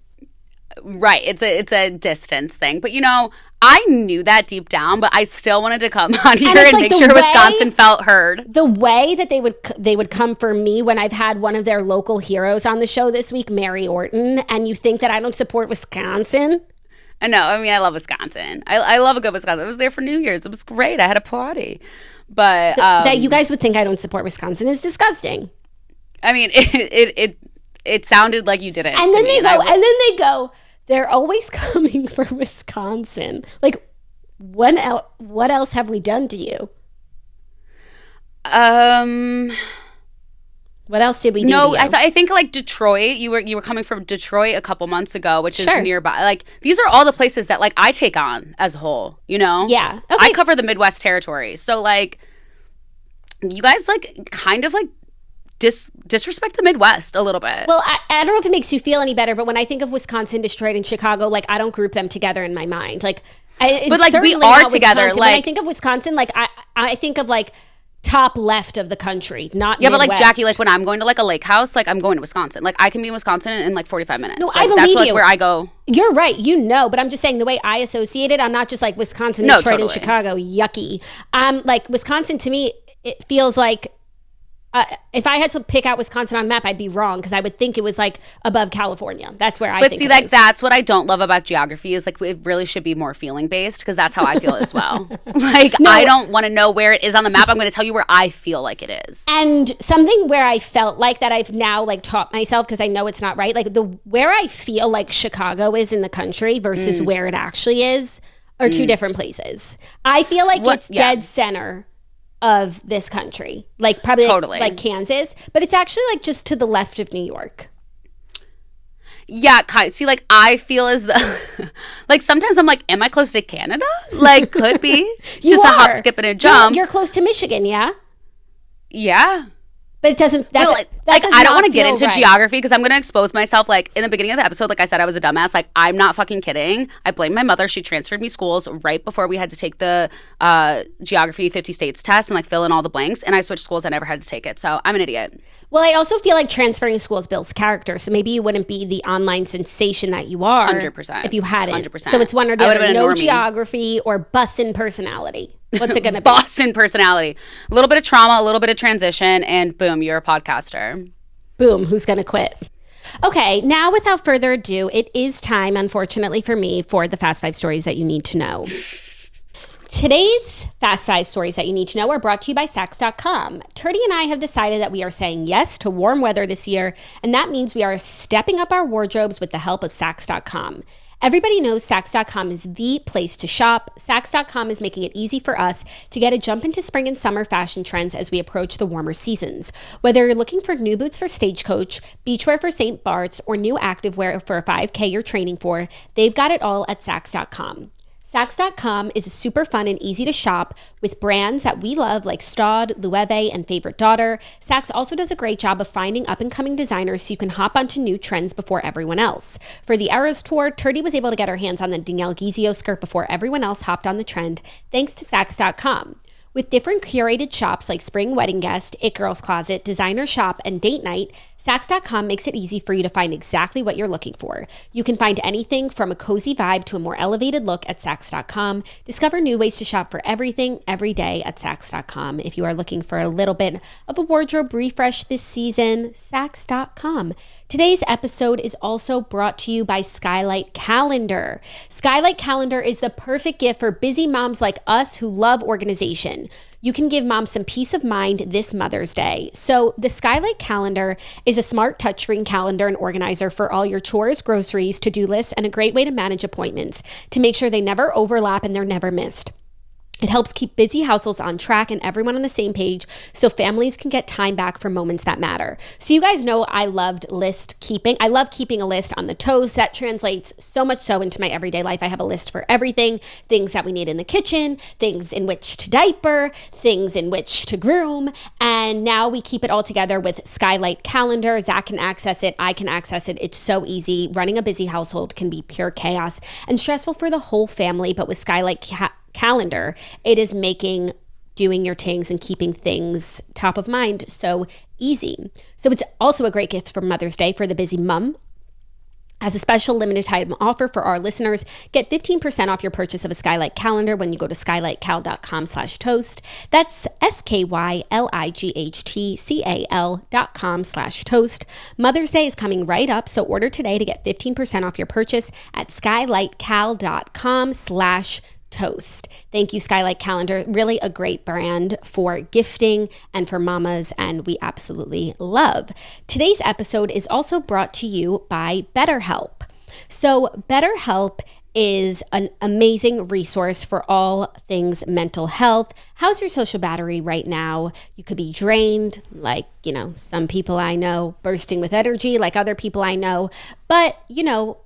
Right. It's a distance thing. But, you know, I knew that deep down, but I still wanted to come on here and make sure Wisconsin felt heard. The way that they would come for me when I've had one of their local heroes on the show this week, Mary Orton, and you think that I don't support Wisconsin? I know. I mean, I love Wisconsin. I love a good Wisconsin. I was there for New Year's. It was great. I had a party. But that you guys would think I don't support Wisconsin is disgusting. I mean, it sounded like you didn't. And then they go, they're always coming for Wisconsin. Like, what else have we done to you? What else did we do? No, to you? I think like Detroit. You were coming from Detroit a couple months ago, which is nearby. Like, these are all the places that like I take on as a whole. You know? Yeah. Okay. I cover the Midwest territory, so like, you guys like kind of like disrespect the Midwest a little bit. Well, I don't know if it makes you feel any better, but when I think of Wisconsin, Detroit, and Chicago, like I don't group them together in my mind. Like, but like we are together. Like, when I think of Wisconsin, like I think of like top left of the country, not Midwest. But like Jackie, like when I'm going to like a lake house, like I'm going to Wisconsin. Like I can be in Wisconsin in like 45 minutes. No, like, I believe that's like you. Where I go. You're right, you know, but I'm just saying the way I associate it, I'm not just like Wisconsin, Detroit, and Chicago. Yucky. Like Wisconsin to me, it feels like if I had to pick out Wisconsin on a map, I'd be wrong because I would think it was like above California. That's where I think it is. That's what I don't love about geography is like it really should be more feeling based because that's how I feel as well. Like I don't want to know where it is on the map. I'm going to tell you where I feel like it is. And something where I felt like that I've now like taught myself because I know it's not right. Like where I feel like Chicago is in the country versus where it actually is are two different places. I feel like it's dead center of this country, like probably totally. like Kansas, but it's actually like just to the left of New York. Yeah, see, like I feel as though, like sometimes I'm like, am I close to Canada? Like, could be just a hop, skip, and a jump. You're close to Michigan, yeah. Yeah. But it doesn't. I don't want to get into geography because I'm going to expose myself. Like in the beginning of the episode, like I said, I was a dumbass. Like I'm not fucking kidding. I blame my mother. She transferred me schools right before we had to take the geography 50 states test and like fill in all the blanks. And I switched schools. I never had to take it. So I'm an idiot. Well, I also feel like transferring schools builds character. So maybe you wouldn't be the online sensation that you are 100%. if you hadn't. 100%. So it's one or the other. No geography or bussin' personality. What's it going to be? Boston personality. A little bit of trauma, a little bit of transition, and boom, you're a podcaster. Boom, who's going to quit? Okay, now without further ado, it is time, unfortunately for me, for the Fast 5 stories that you need to know. Today's Fast 5 stories that you need to know are brought to you by Saks.com. Turdy and I have decided that we are saying yes to warm weather this year, and that means we are stepping up our wardrobes with the help of Saks.com. Everybody knows Saks.com is the place to shop. Saks.com is making it easy for us to get a jump into spring and summer fashion trends as we approach the warmer seasons. Whether you're looking for new boots for Stagecoach, beachwear for St. Bart's, or new activewear for a 5K you're training for, they've got it all at Saks.com. Saks.com is super fun and easy to shop with brands that we love like Staud, Loewe, and Favorite Daughter. Saks also does a great job of finding up-and-coming designers so you can hop onto new trends before everyone else. For the Eras Tour, Turdy was able to get her hands on the Danielle Guizio skirt before everyone else hopped on the trend, thanks to Saks.com. With different curated shops like Spring Wedding Guest, It Girls Closet, Designer Shop, and Date Night, Saks.com makes it easy for you to find exactly what you're looking for. You can find anything from a cozy vibe to a more elevated look at Saks.com. Discover new ways to shop for everything, every day at Saks.com. If you are looking for a little bit of a wardrobe refresh this season, Saks.com. Today's episode is also brought to you by Skylight Calendar. Skylight Calendar is the perfect gift for busy moms like us who love organization. You can give mom some peace of mind this Mother's Day. So the Skylight Calendar is a smart touchscreen calendar and organizer for all your chores, groceries, to-do lists, and a great way to manage appointments to make sure they never overlap and they're never missed. It helps keep busy households on track and everyone on the same page so families can get time back for moments that matter. So you guys know I loved list keeping. I love keeping a list on the toast. That translates so much so into my everyday life. I have a list for everything, things that we need in the kitchen, things in which to diaper, things in which to groom. And now we keep it all together with Skylight Calendar. Zach can access it. I can access it. It's so easy. Running a busy household can be pure chaos and stressful for the whole family. But with Skylight Calendar, it is making doing your things and keeping things top of mind so easy. So it's also a great gift for Mother's Day for the busy mom. As a special limited time offer for our listeners, get 15% off your purchase of a Skylight Calendar when you go to skylightcal.com/toast. That's SKYLIGHTCAL.com/toast. Mother's Day is coming right up, so order today to get 15% off your purchase at skylightcal.com/toast. Thank you, Skylight Calendar. Really a great brand for gifting and for mamas, and we absolutely love. Today's episode is also brought to you by BetterHelp. So BetterHelp is an amazing resource for all things mental health. How's your social battery right now? You could be drained, like, some people I know, bursting with energy, like other people I know. But,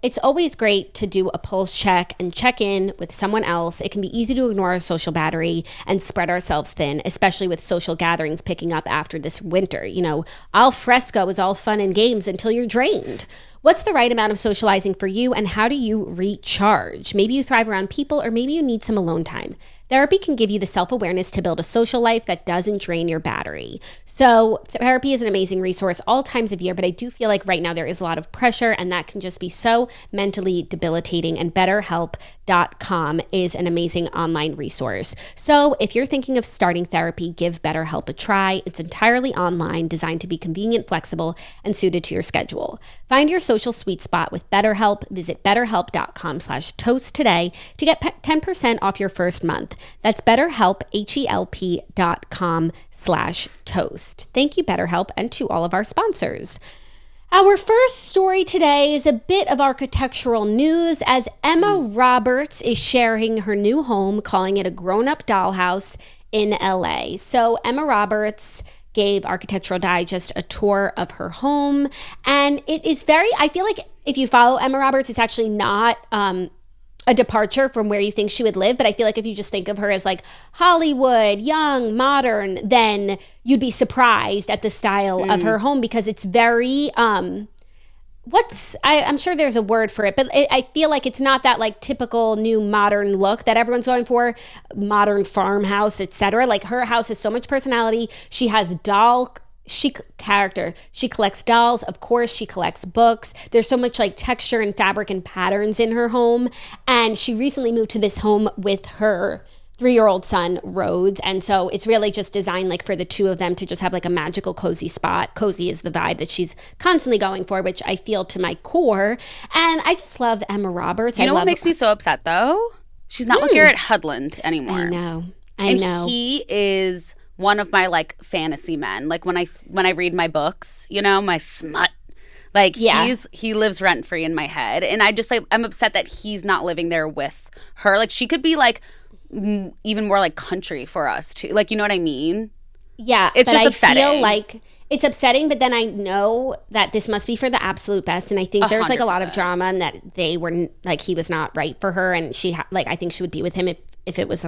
it's always great to do a pulse check and check in with someone else. It can be easy to ignore our social battery and spread ourselves thin, especially with social gatherings picking up after this winter. Al fresco is all fun and games until you're drained. What's the right amount of socializing for you, and how do you recharge? Maybe you thrive around people, or maybe you need some alone time. Therapy can give you the self-awareness to build a social life that doesn't drain your battery. So therapy is an amazing resource all times of year, but I do feel like right now there is a lot of pressure, and that can just be so mentally debilitating, and BetterHelp.com is an amazing online resource. So if you're thinking of starting therapy, give BetterHelp a try. It's entirely online, designed to be convenient, flexible, and suited to your schedule. Find your social sweet spot with BetterHelp. Visit BetterHelp.com/toast today to get 10% off your first month. That's BetterHelp, HELP.com/toast. Thank you, BetterHelp, and to all of our sponsors. Our first story today is a bit of architectural news, as Emma Roberts is sharing her new home, calling it a grown-up dollhouse in LA. So Emma Roberts gave Architectural Digest a tour of her home, and it is I feel like if you follow Emma Roberts, it's actually not a departure from where you think she would live, but I feel like if you just think of her as like Hollywood, young, modern, then you'd be surprised at the style of her home, because it's very I'm sure there's a word for it, but I feel like it's not that like typical new modern look that everyone's going for, modern farmhouse, etc. Like her house has so much personality. She has chic character. She collects dolls. Of course, she collects books. There's so much like texture and fabric and patterns in her home. And she recently moved to this home with her 3-year-old son, Rhodes. And so it's really just designed like for the two of them to just have like a magical, cozy spot. Cozy is the vibe that she's constantly going for, which I feel to my core. And I just love Emma Roberts. You know what makes me so upset though? She's not with Garrett Hudland anymore. I know. He is one of my like fantasy men. Like when I read my books, you know, my smut. Like he lives rent free in my head, and I just like I'm upset that he's not living there with her. Like she could be like even more like country for us too. Like, you know what I mean? Yeah, it's just upsetting. I feel like it's upsetting, but then I know that this must be for the absolute best, and I think there's like a lot of drama, and that they were like he was not right for her, and she I think she would be with him if it was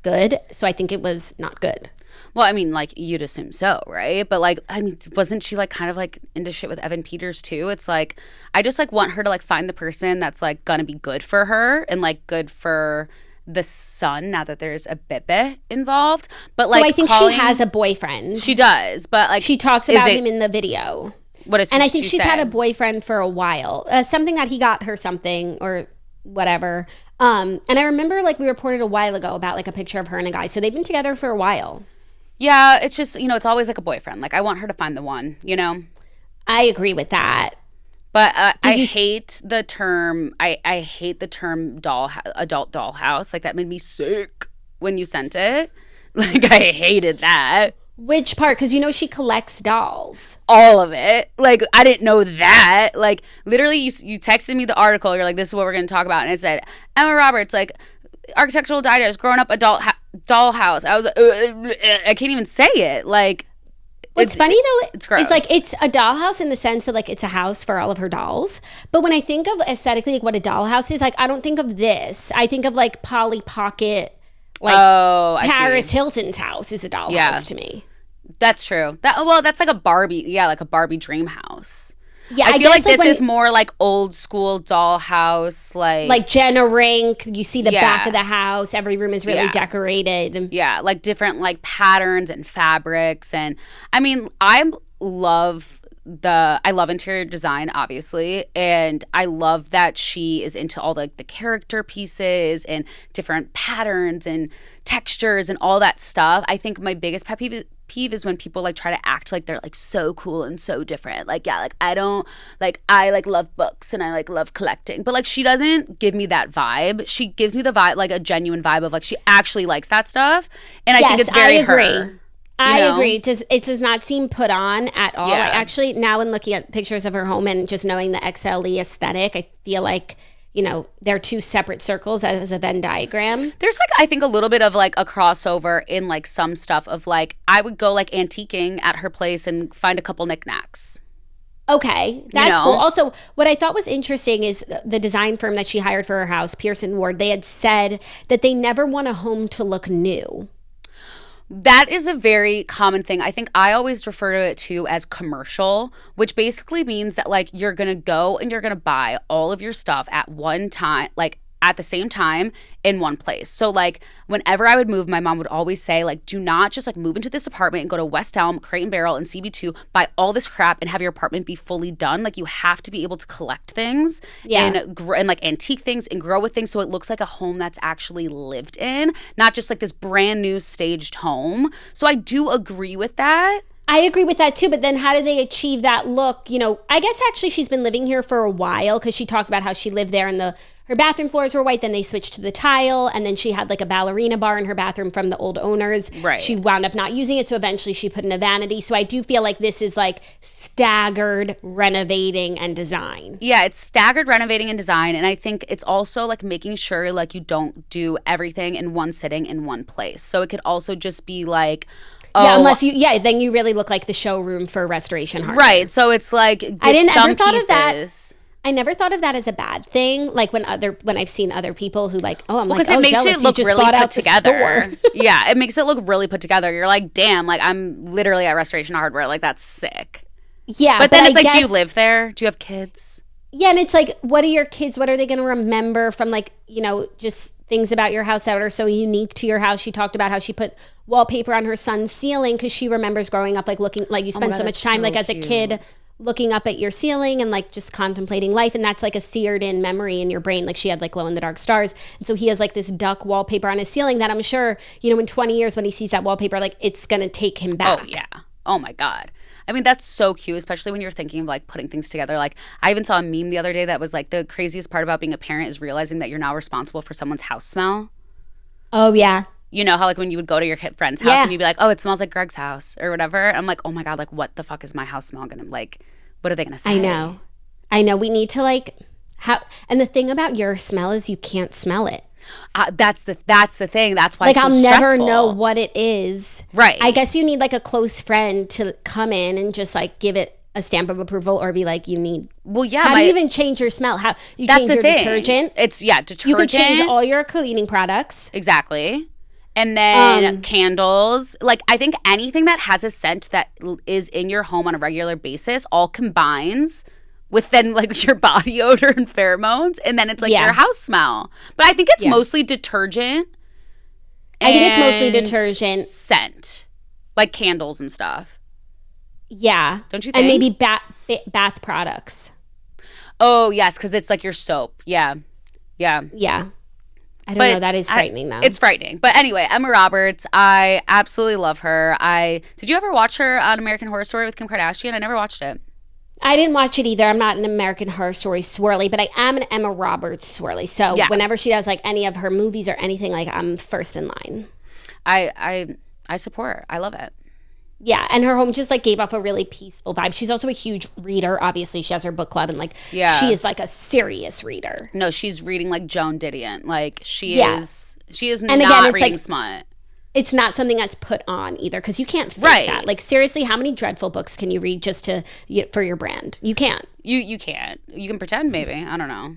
good. So I think it was not good. Well, I mean, like, you'd assume so, right? But, like, I mean, wasn't she, like, kind of, like, into shit with Evan Peters, too? It's, like, I just, like, want her to, like, find the person that's, like, gonna be good for her and, like, good for the son, now that there's a bebe involved. But, like, so I think she has a boyfriend. She does, but, like... She talks about him in the video. What is And I think she's had a boyfriend for a while. Something that he got her something or whatever. And I remember, like, we reported a while ago about, like, a picture of her and a guy. So they've been together for a while. Yeah, it's just, you know, it's always like a boyfriend. Like, I want her to find the one, you know? I agree with that. But I hate the term, I hate the term adult dollhouse. Like, that made me sick when you sent it. Like, I hated that. Which part? Because, you know, she collects dolls. All of it. Like, I didn't know that. Like, literally, you texted me the article. You're like, this is what we're going to talk about. And it said, Emma Roberts, like, Architectural Digest, grown up adult dollhouse. I was like, I can't even say it. Like, what's funny though, it's gross. It's like it's a dollhouse in the sense that like it's a house for all of her dolls. But when I think of aesthetically like what a dollhouse is, like I don't think of this. I think of like Polly Pocket, like Paris Hilton's house is a dollhouse to me. That's true. That's like a Barbie, like a Barbie dream house. Yeah, I feel like this is more like old school dollhouse, like Jenna Rink. You see the back of the house. Every room is really decorated. Yeah, like different like patterns and fabrics, and I mean, I love interior design, obviously, and I love that she is into all the character pieces and different patterns and textures and all that stuff. I think my biggest pet peeve is when people like try to act like they're like so cool and so different. Like, yeah, like I love books and I like love collecting, but like she doesn't give me that vibe. She gives me the vibe, like a genuine vibe of like she actually likes that stuff, and I think it's very her. I agree. It does not seem put on at all. Yeah. Actually, now in looking at pictures of her home and just knowing the XLE aesthetic, I feel like, you know, they're two separate circles as a Venn diagram. There's like, I think a little bit of like a crossover in like some stuff of like, I would go like antiquing at her place and find a couple knickknacks. Okay, that's cool. Also, what I thought was interesting is the design firm that she hired for her house, Pearson Ward, they had said that they never want a home to look new. That is a very common thing. I think I always refer to it too as commercial, which basically means that like you're going to go and you're going to buy all of your stuff at one time, like at the same time in one place. So like whenever I would move, my mom would always say like, do not just like move into this apartment and go to West Elm, Crate and Barrel, and CB2, buy all this crap and have your apartment be fully done. Like you have to be able to collect things and like antique things and grow with things so it looks like a home that's actually lived in, not just like this brand new staged home. So I do agree with that. I agree with that too, but then how did they achieve that look? You know, I guess actually she's been living here for a while because she talked about how she lived there and her bathroom floors were white, then they switched to the tile, and then she had like a ballerina bar in her bathroom from the old owners. Right. She wound up not using it, so eventually she put in a vanity. So I do feel like this is like staggered renovating and design. Yeah, it's staggered renovating and design, and I think it's also like making sure like you don't do everything in one sitting in one place. So it could also just be like, unless then you really look like the showroom for restoration hardware. Right. So it's like I didn't some ever thought pieces. of that. I never thought of that as a bad thing. Like when I've seen other people who like, I'm like, because it makes jealous. it look really put together. Yeah, it makes it look really put together. You're like, damn, like I'm literally at Restoration Hardware. Like that's sick. Yeah, but then it's like, do you live there? Do you have kids? Yeah, and it's like, what are your kids? What are they going to remember from like, just things about your house that are so unique to your house? She talked about how she put wallpaper on her son's ceiling because she remembers growing up like looking like you spend so much time like as a kid looking up at your ceiling and like just contemplating life, and that's like a seared in memory in your brain. Like she had like glow in the dark stars, and so he has like this duck wallpaper on his ceiling that I'm sure in 20 years when he sees that wallpaper, like it's gonna take him back. Oh yeah. Oh my God. I mean, that's so cute, especially when you're thinking of like putting things together. Like I even saw a meme the other day that was like, the craziest part about being a parent is realizing that you're now responsible for someone's house smell. Oh yeah. You know how like when you would go to your friend's house and you'd be like, oh, it smells like Greg's house or whatever. I'm like, oh my God, like what the fuck is my house smell gonna like? What are they gonna say? I know. We need to like and the thing about your smell is you can't smell it. That's the thing. That's why like it's so I'll never stressful. know what it is. Right. I guess you need like a close friend to come in and just like give it a stamp of approval or be like, you need. Well, yeah. How do you even change your smell? How you that's change the your thing. detergent? It's detergent. You can change all your cleaning products. Exactly. And then candles. Like I think anything that has a scent that is in your home on a regular basis all combines with then like your body odor and pheromones, and then it's like your house smell. But I think it's mostly detergent. I think it's mostly detergent. Scent. Like candles and stuff. Yeah. Don't you think? And maybe bath products. Oh, yes, because it's like your soap. Yeah. Yeah. Yeah. I don't know. That is frightening, though. It's frightening. But anyway, Emma Roberts, I absolutely love her. Did you ever watch her on American Horror Story with Kim Kardashian? I never watched it. I didn't watch it either. I'm not an American Horror Story swirly, but I am an Emma Roberts swirly. So whenever she does like any of her movies or anything, like I'm first in line. I support. I love it. Yeah, and her home just like gave off a really peaceful vibe. She's also a huge reader. Obviously, she has her book club, and like she is like a serious reader. No, she's reading like Joan Didion. Like she is and not again, reading like, smut. It's not something that's put on either, because you can't fake that. Like seriously, how many dreadful books can you read just for your brand? You can't. You can't. You can pretend maybe. I don't know.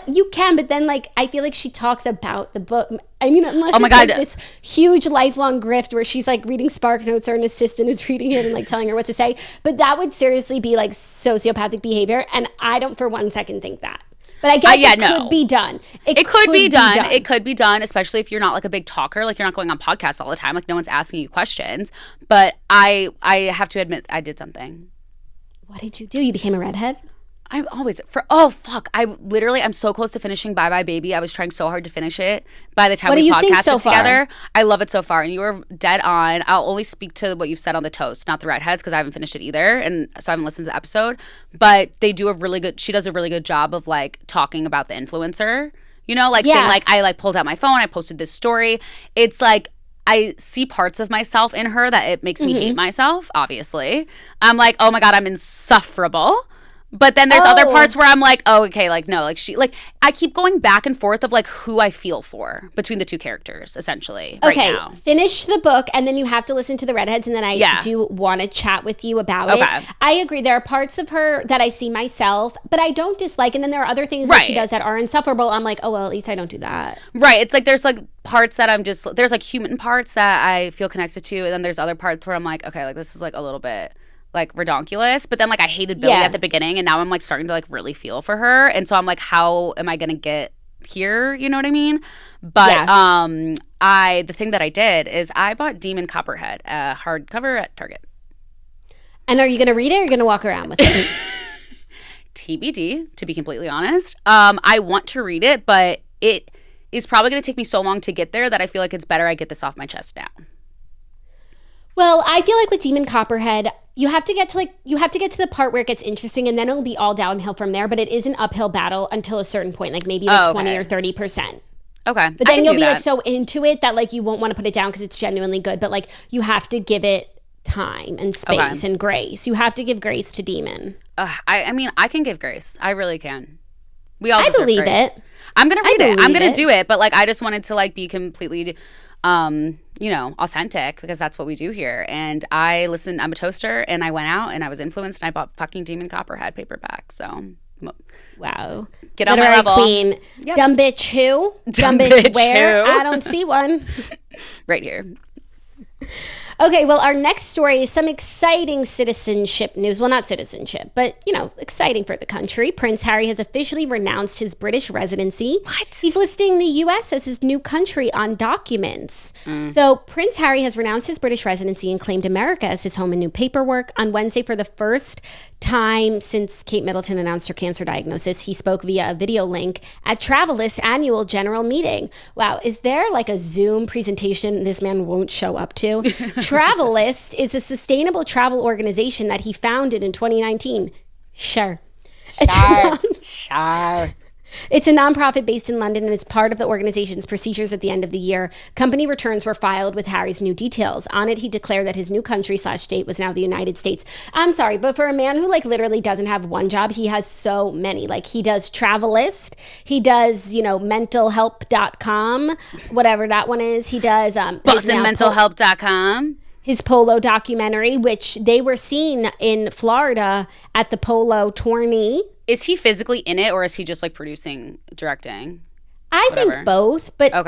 You can, but then like I feel like she talks about the book. I mean, unless oh my it's God. like this huge lifelong grift where she's like reading Spark Notes or an assistant is reading it and like telling her what to say. But that would seriously be like sociopathic behavior, and I don't for one second think that. But I guess it could be done. It could be done. It could be done, especially if you're not like a big talker. Like you're not going on podcasts all the time. Like no one's asking you questions. But I have to admit I did something. What did you do? You became a redhead? I'm so close to finishing Bye Bye Baby. I was trying so hard to finish it. By the time we podcasted together, I love it so far. And you were dead on. I'll only speak to what you've said on the toast, not the redheads, because I haven't finished it either. And so I haven't listened to the episode. But she does a really good job of like talking about the influencer. You know, like saying like, I like pulled out my phone, I posted this story. It's like, I see parts of myself in her that it makes me hate myself, obviously. I'm like, oh my God, I'm insufferable. But then there's other parts where I'm like, oh, okay, like, no, like she, like, I keep going back and forth of like who I feel for between the two characters, essentially, right now. Finish the book, and then you have to listen to the redheads, and then I do want to chat with you about it. I agree. There are parts of her that I see myself, but I don't dislike, and then there are other things that she does that are insufferable. I'm like, oh, well, at least I don't do that. Right. It's like there's like parts that there's like human parts that I feel connected to, and then there's other parts where I'm like, okay, like this is like a little bit like redonkulous, but then like I hated Billy at the beginning, and now I'm like starting to like really feel for her, and so I'm like, how am I gonna get here, you know what I mean? But the thing that I did is I bought Demon Copperhead, hardcover at Target. And are you going to read it or are you going to walk around with it? TBD, to be completely honest. I want to read it, but it is probably going to take me so long to get there that I feel like it's better I get this off my chest now. Well, I feel like with Demon Copperhead, you have to get to the part where it gets interesting, and then it'll be all downhill from there. But it is an uphill battle until a certain point, like maybe 20 or 30%. Okay, but then you'll be like so into it that like you won't want to put it down because it's genuinely good. But like you have to give it time and space and grace. You have to give grace to Demon. I mean, I can give grace. I really can. We all. I believe grace. it. I'm gonna read it. I'm gonna do it. But like, I just wanted to like be completely. Authentic, because that's what we do here. And I'm a toaster, and I went out and I was influenced and I bought fucking Demon Copperhead paperback. So wow, get on my level, queen. Yep. Dumb bitch who? Dumb bitch where? I don't see one. Right here. Okay, well, our next story is some exciting citizenship news. Well, not citizenship, but, exciting for the country. Prince Harry has officially renounced his British residency. What? He's listing the U.S. as his new country on documents. So Prince Harry has renounced his British residency and claimed America as his home in new paperwork. On Wednesday, for the first time since Kate Middleton announced her cancer diagnosis, he spoke via a video link at Travelist's annual general meeting. Wow, is there like a Zoom presentation this man won't show up to? Travelist is a sustainable travel organization that he founded in 2019. Sure. It's a nonprofit based in London and is part of the organization's procedures at the end of the year. Company returns were filed with Harry's new details. On it, he declared that his new country/state was now the United States. I'm sorry, but for a man who like literally doesn't have one job, he has so many. Like he does Travelist, he does, mentalhelp.com, whatever that one is. He does BostonMentalHelp.com. His polo documentary, which they were seen in Florida at the polo tourney. Is he physically in it, or is he just like producing, directing? I think both, but I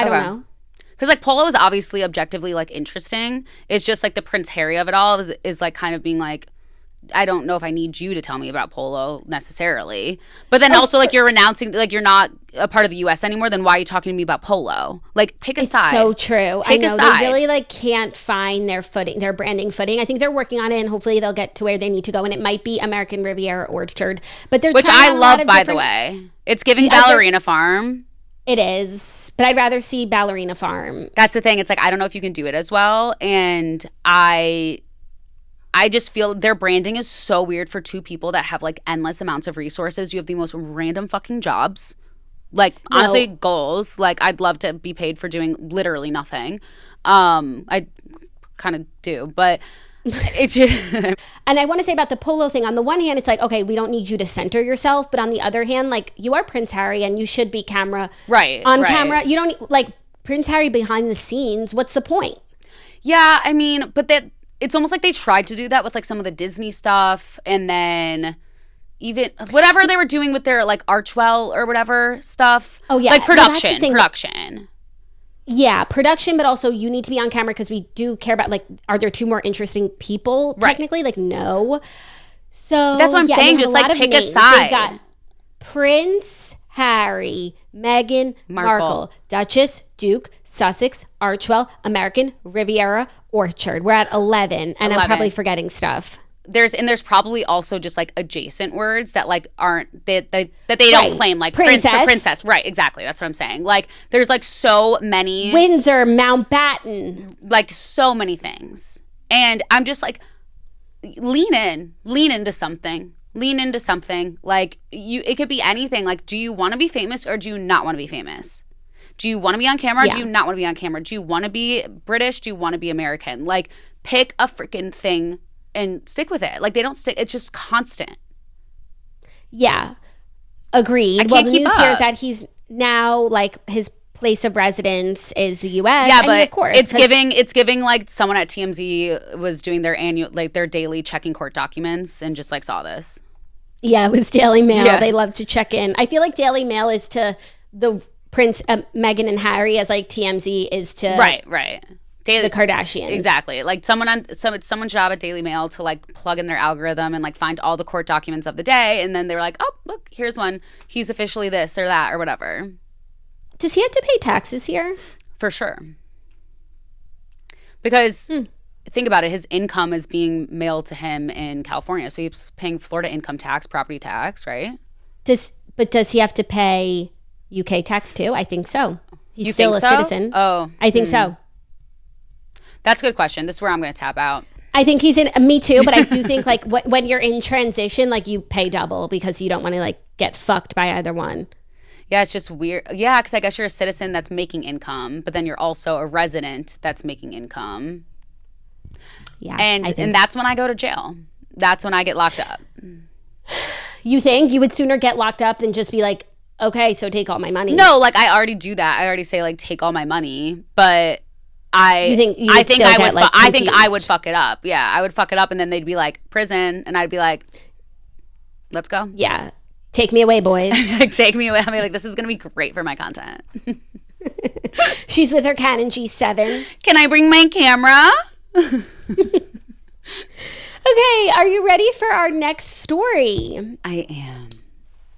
don't know. Because like polo is obviously objectively like interesting. It's just like the Prince Harry of it all is like kind of being like, I don't know if I need you to tell me about polo necessarily. But then also like you're renouncing, like you're not a part of the U.S. anymore, then why are you talking to me about polo? Like pick a side. It's so true. Pick I know a side. They really like can't find their footing, their branding footing. I think they're working on it, and hopefully they'll get to where they need to go. And it might be American Riviera Orchard, but they're which I love, by the way. It's giving Ballerina Farm. It is, but I'd rather see Ballerina Farm. That's the thing. It's like I don't know if you can do it as well, and I just feel their branding is so weird for two people that have like endless amounts of resources. You have the most random fucking jobs. Like honestly, goals. Like I'd love to be paid for doing literally nothing. I kind of do, but it's just and I want to say about the polo thing, on the one hand, it's like, okay, we don't need you to center yourself. But on the other hand, like you are Prince Harry and you should be camera. You don't like Prince Harry behind the scenes. What's the point? Yeah, I mean, but it's almost like they tried to do that with like some of the Disney stuff, and then even whatever they were doing with their like Archwell or whatever stuff. Oh yeah, like production. Yeah, production, but also you need to be on camera because we do care about like, are there two more interesting people technically? Like no. So that's what I'm saying. Just like pick a side. They've got Prince Harry, Meghan Markle, Duchess, Duke, Sussex, Archwell, American Riviera, Orchard. We're at 11, and I'm probably forgetting stuff. There's probably also just like adjacent words that like aren't that they don't claim, like princess. Right, exactly. That's what I'm saying. Like there's like so many Windsor, Mountbatten, like so many things, and I'm just like lean into something. Like it could be anything. Like, do you want to be famous or do you not want to be famous? Do you want to be on camera? Or do you not want to be on camera? Do you want to be British? Do you want to be American? Like, pick a freaking thing and stick with it. Like, they don't stick. It's just constant. Yeah. Agreed. I can't keep the news up. here is that he's now, like, his place of residence is the U.S. Yeah, but of course, it's giving like someone at TMZ was doing their daily checking court documents and just like saw this. Yeah, it was Daily Mail. Yeah. They love to check in. I feel like Daily Mail is to the Prince, Meghan and Harry, as like TMZ is to right. the Kardashians. Exactly. Like it's someone's job at Daily Mail to like plug in their algorithm and like find all the court documents of the day, and then they were like, oh, look, here's one. He's officially this or that or whatever. Does he have to pay taxes here? For sure. Because think about it, his income is being mailed to him in California, so he's paying Florida income tax, property tax, right? Does he have to pay UK tax too? I think so. He's still a citizen. Oh, I think so. That's a good question. This is where I'm going to tap out. I think he's in. Me too, but I do think like when you're in transition, like you pay double because you don't want to like get fucked by either one. Yeah, it's just weird. Yeah, because I guess you're a citizen that's making income, but then you're also a resident that's making income. Yeah, and that's when I go to jail. That's when I get locked up. You think you would sooner get locked up than just be like, okay, so take all my money? No, like I already do that. I already say like take all my money, but I think I would fuck it up. Yeah, I would fuck it up, and then they'd be like prison, and I'd be like, let's go. Yeah, take me away, boys. Like take me away. I mean, like this is gonna be great for my content. She's with her Canon G7. Can I bring my camera? Okay, are you ready for our next story? I am.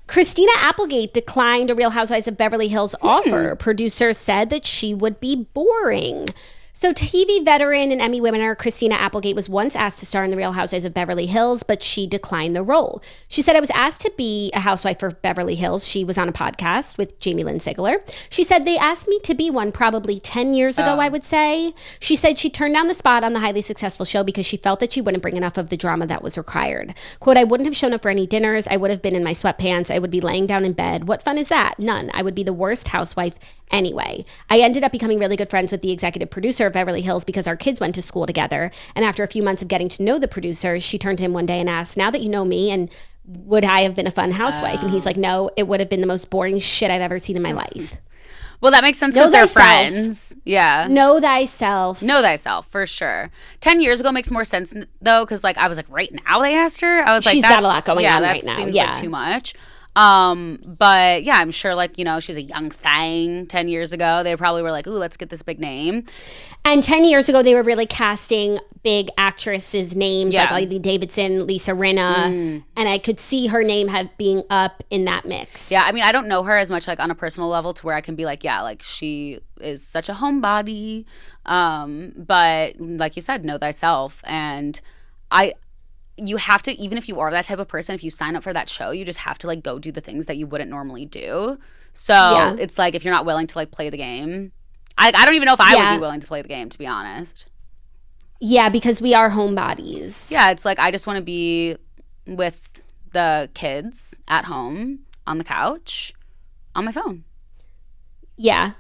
Christina Applegate declined a Real Housewives of Beverly Hills offer. Producers said that she would be boring. So TV veteran and Emmy winner Christina Applegate was once asked to star in the Real Housewives of Beverly Hills, but she declined the role. She said, I was asked to be a housewife for Beverly Hills. She was on a podcast with Jamie Lynn Sigler. She said, they asked me to be one probably 10 years ago, I would say. She said she turned down the spot on the highly successful show because she felt that she wouldn't bring enough of the drama that was required. Quote, I wouldn't have shown up for any dinners. I would have been in my sweatpants. I would be laying down in bed. What fun is that? None. I would be the worst housewife anyway. I ended up becoming really good friends with the executive producer of Beverly Hills because our kids went to school together. And after a few months of getting to know the producer, she turned to him one day and asked, now that you know me, and would I have been a fun housewife? And he's like, no, it would have been the most boring shit I've ever seen in my life. Well, that makes sense because they're friends. Yeah. Know thyself. Know thyself, for sure. 10 years ago makes more sense, though, because like I was like, right now they asked her? I was like, she's got a lot going on right now. That seems like too much. But yeah, I'm sure like, you know, she's a young thing 10 years ago. They probably were like, ooh, let's get this big name. And 10 years ago, they were really casting big actresses' names like Lily Davidson, Lisa Rinna. And I could see her name being up in that mix. Yeah, I mean, I don't know her as much like on a personal level to where I can be like, yeah, like she is such a homebody. But like you said, know thyself. And you have to, even if you are that type of person, if you sign up for that show, you just have to like go do the things that you wouldn't normally do. So it's like if you're not willing to like play the game, I don't even know if I would be willing to play the game, to be honest. Yeah, because we are homebodies. Yeah, it's like I just want to be with the kids at home on the couch on my phone. Yeah.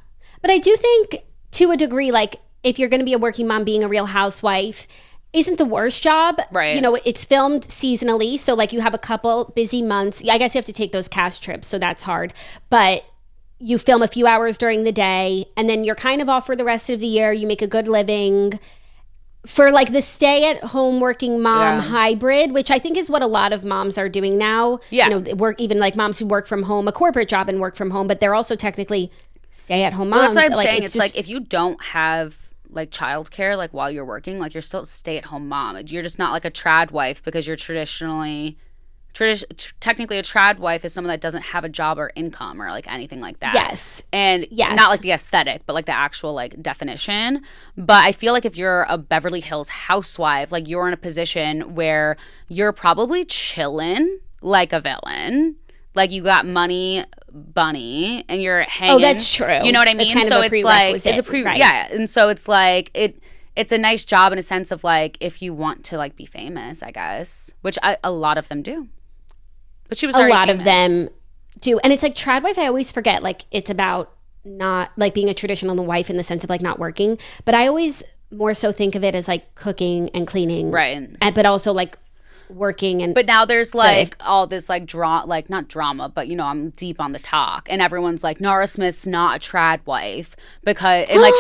But I do think to a degree, like if you're going to be a working mom, being a Real Housewife isn't the worst job. Right. You know, it's filmed seasonally. So like you have a couple busy months. I guess you have to take those cast trips. So that's hard. But you film a few hours during the day and then you're kind of off for the rest of the year. You make a good living. For like the stay at home working mom hybrid, which I think is what a lot of moms are doing now. Yeah. You know, work, even like moms who work from home, a corporate job and work from home, but they're also technically stay at home moms. Well, that's what I'm saying. It's like if you don't have like childcare, like while you're working, like you're still a stay-at-home mom. You're just not like a trad wife because you're technically a trad wife is someone that doesn't have a job or income or like anything like that. Yes. And not like the aesthetic, but like the actual like definition. But I feel like if you're a Beverly Hills housewife, like you're in a position where you're probably chilling like a villain. Like you got money, bunny, and you're hanging. Oh, that's true. You know what I mean? That's kind so of a it's like it's a right. Yeah, and so it's like it's a nice job in a sense of like if you want to like be famous, I guess, which a lot of them do. But she was already famous. Of them do, and it's like trad wife. I always forget like it's about not like being a traditional wife in the sense of like not working, but I always more so think of it as like cooking and cleaning, right? But also like working. And but now there's like all this like like not drama, but you know, I'm deep on the talk, and everyone's like, Nara Smith's not a trad wife because and like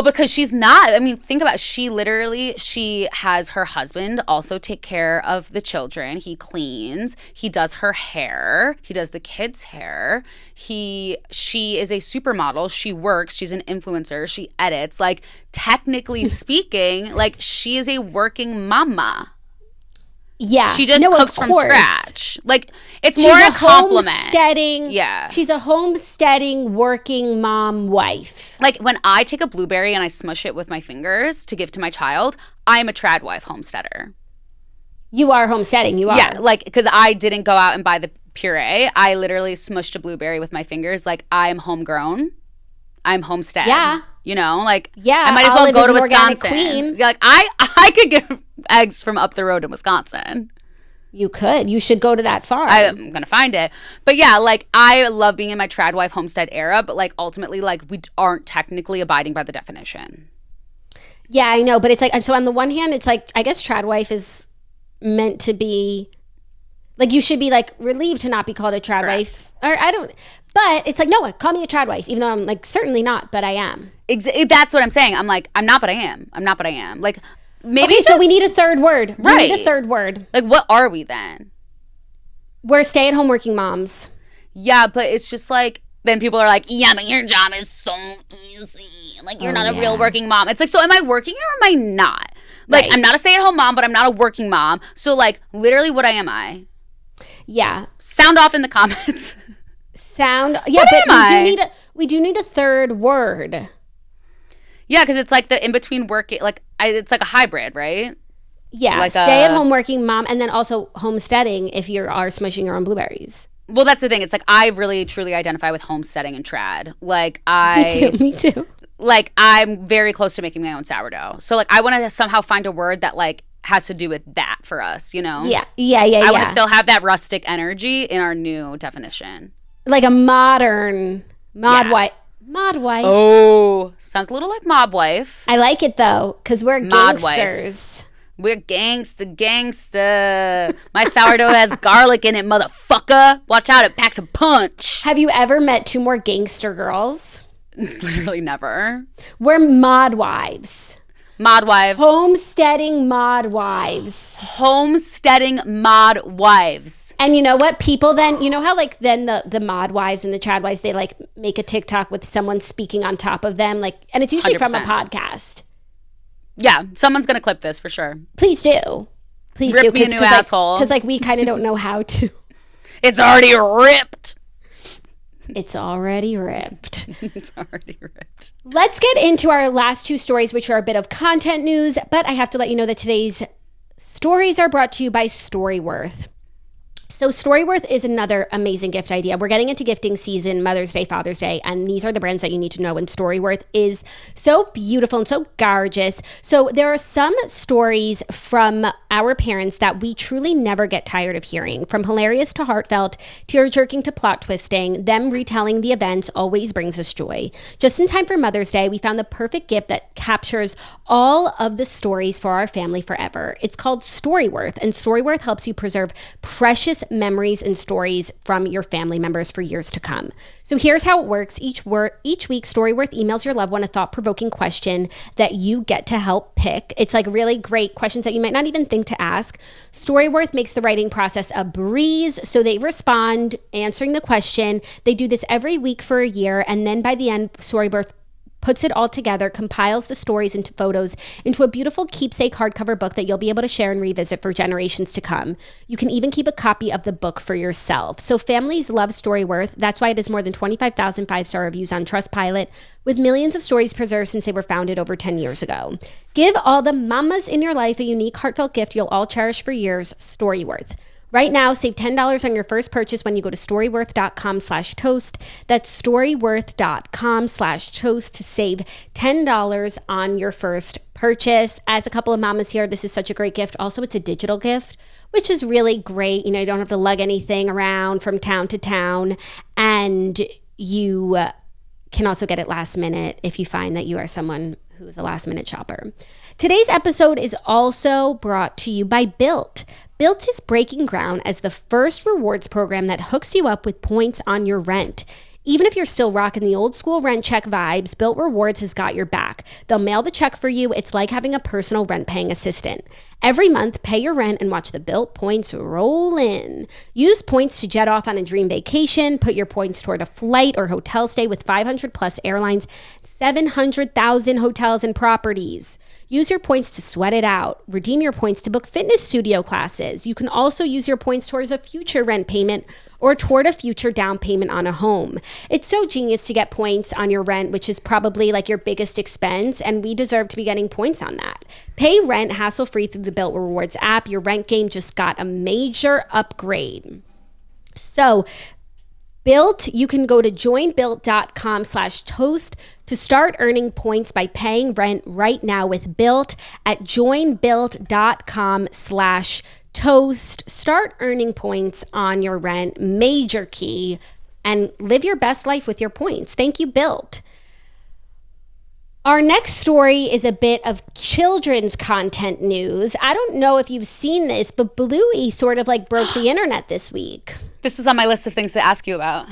because she's not. I mean, think about it. She has her husband also take care of the children. He cleans, he does her hair, he does the kids' hair. She is a supermodel. She works. She's an influencer. She edits. Like, technically speaking, like, she is a working mama. Yeah. She just cooks from scratch. Like, it's more a compliment. She's a homesteading, working mom wife. Like, when I take a blueberry and I smush it with my fingers to give to my child, I'm a trad wife homesteader. You are homesteading. You are. Yeah, like, because I didn't go out and buy the puree. I literally smushed a blueberry with my fingers. Like, I'm homegrown. I'm homestead. Yeah. You know, like, yeah, I might as well go to Wisconsin. Like, I could get eggs from up the road in Wisconsin. You could. You should go to that farm. I'm going to find it. But yeah, like, I love being in my trad wife homestead era, but like, ultimately, like, we aren't technically abiding by the definition. Yeah, I know. But it's like, so on the one hand, it's like, I guess trad wife is meant to be, like, you should be like relieved to not be called a trad wife. Or I don't, but it's like, no, call me a trad wife, even though I'm like, certainly not, but I am. That's what I'm saying. I'm like, I'm not, but I am. I'm not, but I am. Like, maybe. Okay, so we need a third word. Right. We need a third word. Like, what are we then? We're stay-at-home working moms. Yeah, but it's just like, then people are like, yeah, but your job is so easy. Like, you're not a real working mom. It's like, so am I working or am I not? Like, I'm not a stay-at-home mom, but I'm not a working mom. So, like, literally, what am I? Yeah. Sound off in the comments. Yeah, but we do need a third word. Yeah, because it's like the in-between working, like, it's like a hybrid, right? Yeah, like stay-at-home working mom, and then also homesteading if you are smushing your own blueberries. Well, that's the thing. It's like, I really, truly identify with homesteading and trad. Like, Me too. Like, I'm very close to making my own sourdough. So, like, I want to somehow find a word that, like, has to do with that for us, you know? Yeah. I want to still have that rustic energy in our new definition. Like a modern wife. Mod wife. Oh, sounds a little like mob wife. I like it though, because we're gangsters. We're gangsta. My sourdough has garlic in it, motherfucker. Watch out, it packs a punch. Have you ever met two more gangster girls? Literally never. We're mod wives. Mod wives. Homesteading mod wives. Homesteading mod wives. And you know what? People then, you know how like then the mod wives and the trad wives, they like make a TikTok with someone speaking on top of them. Like, and it's usually 100%. From a podcast. Yeah. Someone's going to clip this for sure. Please do. Please Rip do. me a new asshole. Because like we kind of don't know how to. It's already ripped. It's already ripped. It's already ripped. Let's get into our last two stories, which are a bit of content news, but I have to let you know that today's stories are brought to you by Storyworth. So Storyworth is another amazing gift idea. We're getting into gifting season, Mother's Day, Father's Day, and these are the brands that you need to know. And Storyworth is so beautiful and so gorgeous. So there are some stories from our parents that we truly never get tired of hearing. From hilarious to heartfelt, tear-jerking to plot twisting, them retelling the events always brings us joy. Just in time for Mother's Day, we found the perfect gift that captures all of the stories for our family forever. It's called Storyworth, and Storyworth helps you preserve precious memories and stories from your family members for years to come. So here's how it works. Each week, Storyworth emails your loved one a thought-provoking question that you get to help pick. It's like really great questions that you might not even think to ask. Storyworth makes the writing process a breeze, so they respond answering the question. They do this every week for a year, and then by the end, Storyworth puts it all together, compiles the stories into photos into a beautiful keepsake hardcover book that you'll be able to share and revisit for generations to come. You can even keep a copy of the book for yourself. So families love Storyworth. That's why it has more than 25,000 five-star reviews on Trustpilot, with millions of stories preserved since they were founded over 10 years ago. Give all the mamas in your life a unique, heartfelt gift you'll all cherish for years, Storyworth. Right now, save $10 on your first purchase when you go to storyworth.com/toast. That's storyworth.com/toast to save $10 on your first purchase. As a couple of mamas here, this is such a great gift. Also, it's a digital gift, which is really great. You know, you don't have to lug anything around from town to town, and you can also get it last minute if you find that you are someone who is a last minute shopper. Today's episode is also brought to you by Built. Built is breaking ground as the first rewards program that hooks you up with points on your rent. Even if you're still rocking the old school rent check vibes, Built Rewards has got your back. They'll mail the check for you. It's like having a personal rent-paying assistant. Every month, pay your rent and watch the Built points roll in. Use points to jet off on a dream vacation. Put your points toward a flight or hotel stay with 500 plus airlines, 700,000 hotels and properties. Use your points to sweat it out. Redeem your points to book fitness studio classes. You can also use your points towards a future rent payment or toward a future down payment on a home. It's so genius to get points on your rent, which is probably like your biggest expense, and we deserve to be getting points on that. Pay rent hassle-free through the Built Rewards app. Your rent game just got a major upgrade. So, Built, you can go to joinbuilt.com/toast to start earning points by paying rent right now with Built at joinbuilt.com/toast. Start earning points on your rent, major key, and live your best life with your points. Thank you, Built. Our next story is a bit of children's content news. I don't know if you've seen this, but Bluey sort of like broke the internet this week. This was on my list of things to ask you about.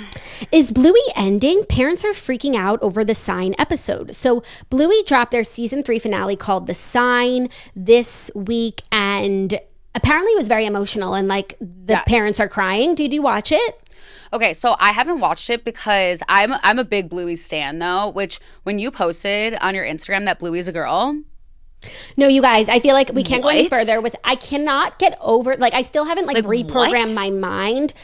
Is Bluey ending? Parents are freaking out over the Sign episode. So Bluey dropped their season 3 finale called The Sign this week, and apparently it was very emotional, and like the parents are crying. Did you watch it? Okay, so I haven't watched it because I'm a big Bluey stan though, which when you posted on your Instagram that Bluey's a girl. No, you guys, I feel like we can't go any further with, I cannot get over, like I still haven't like reprogrammed my mind.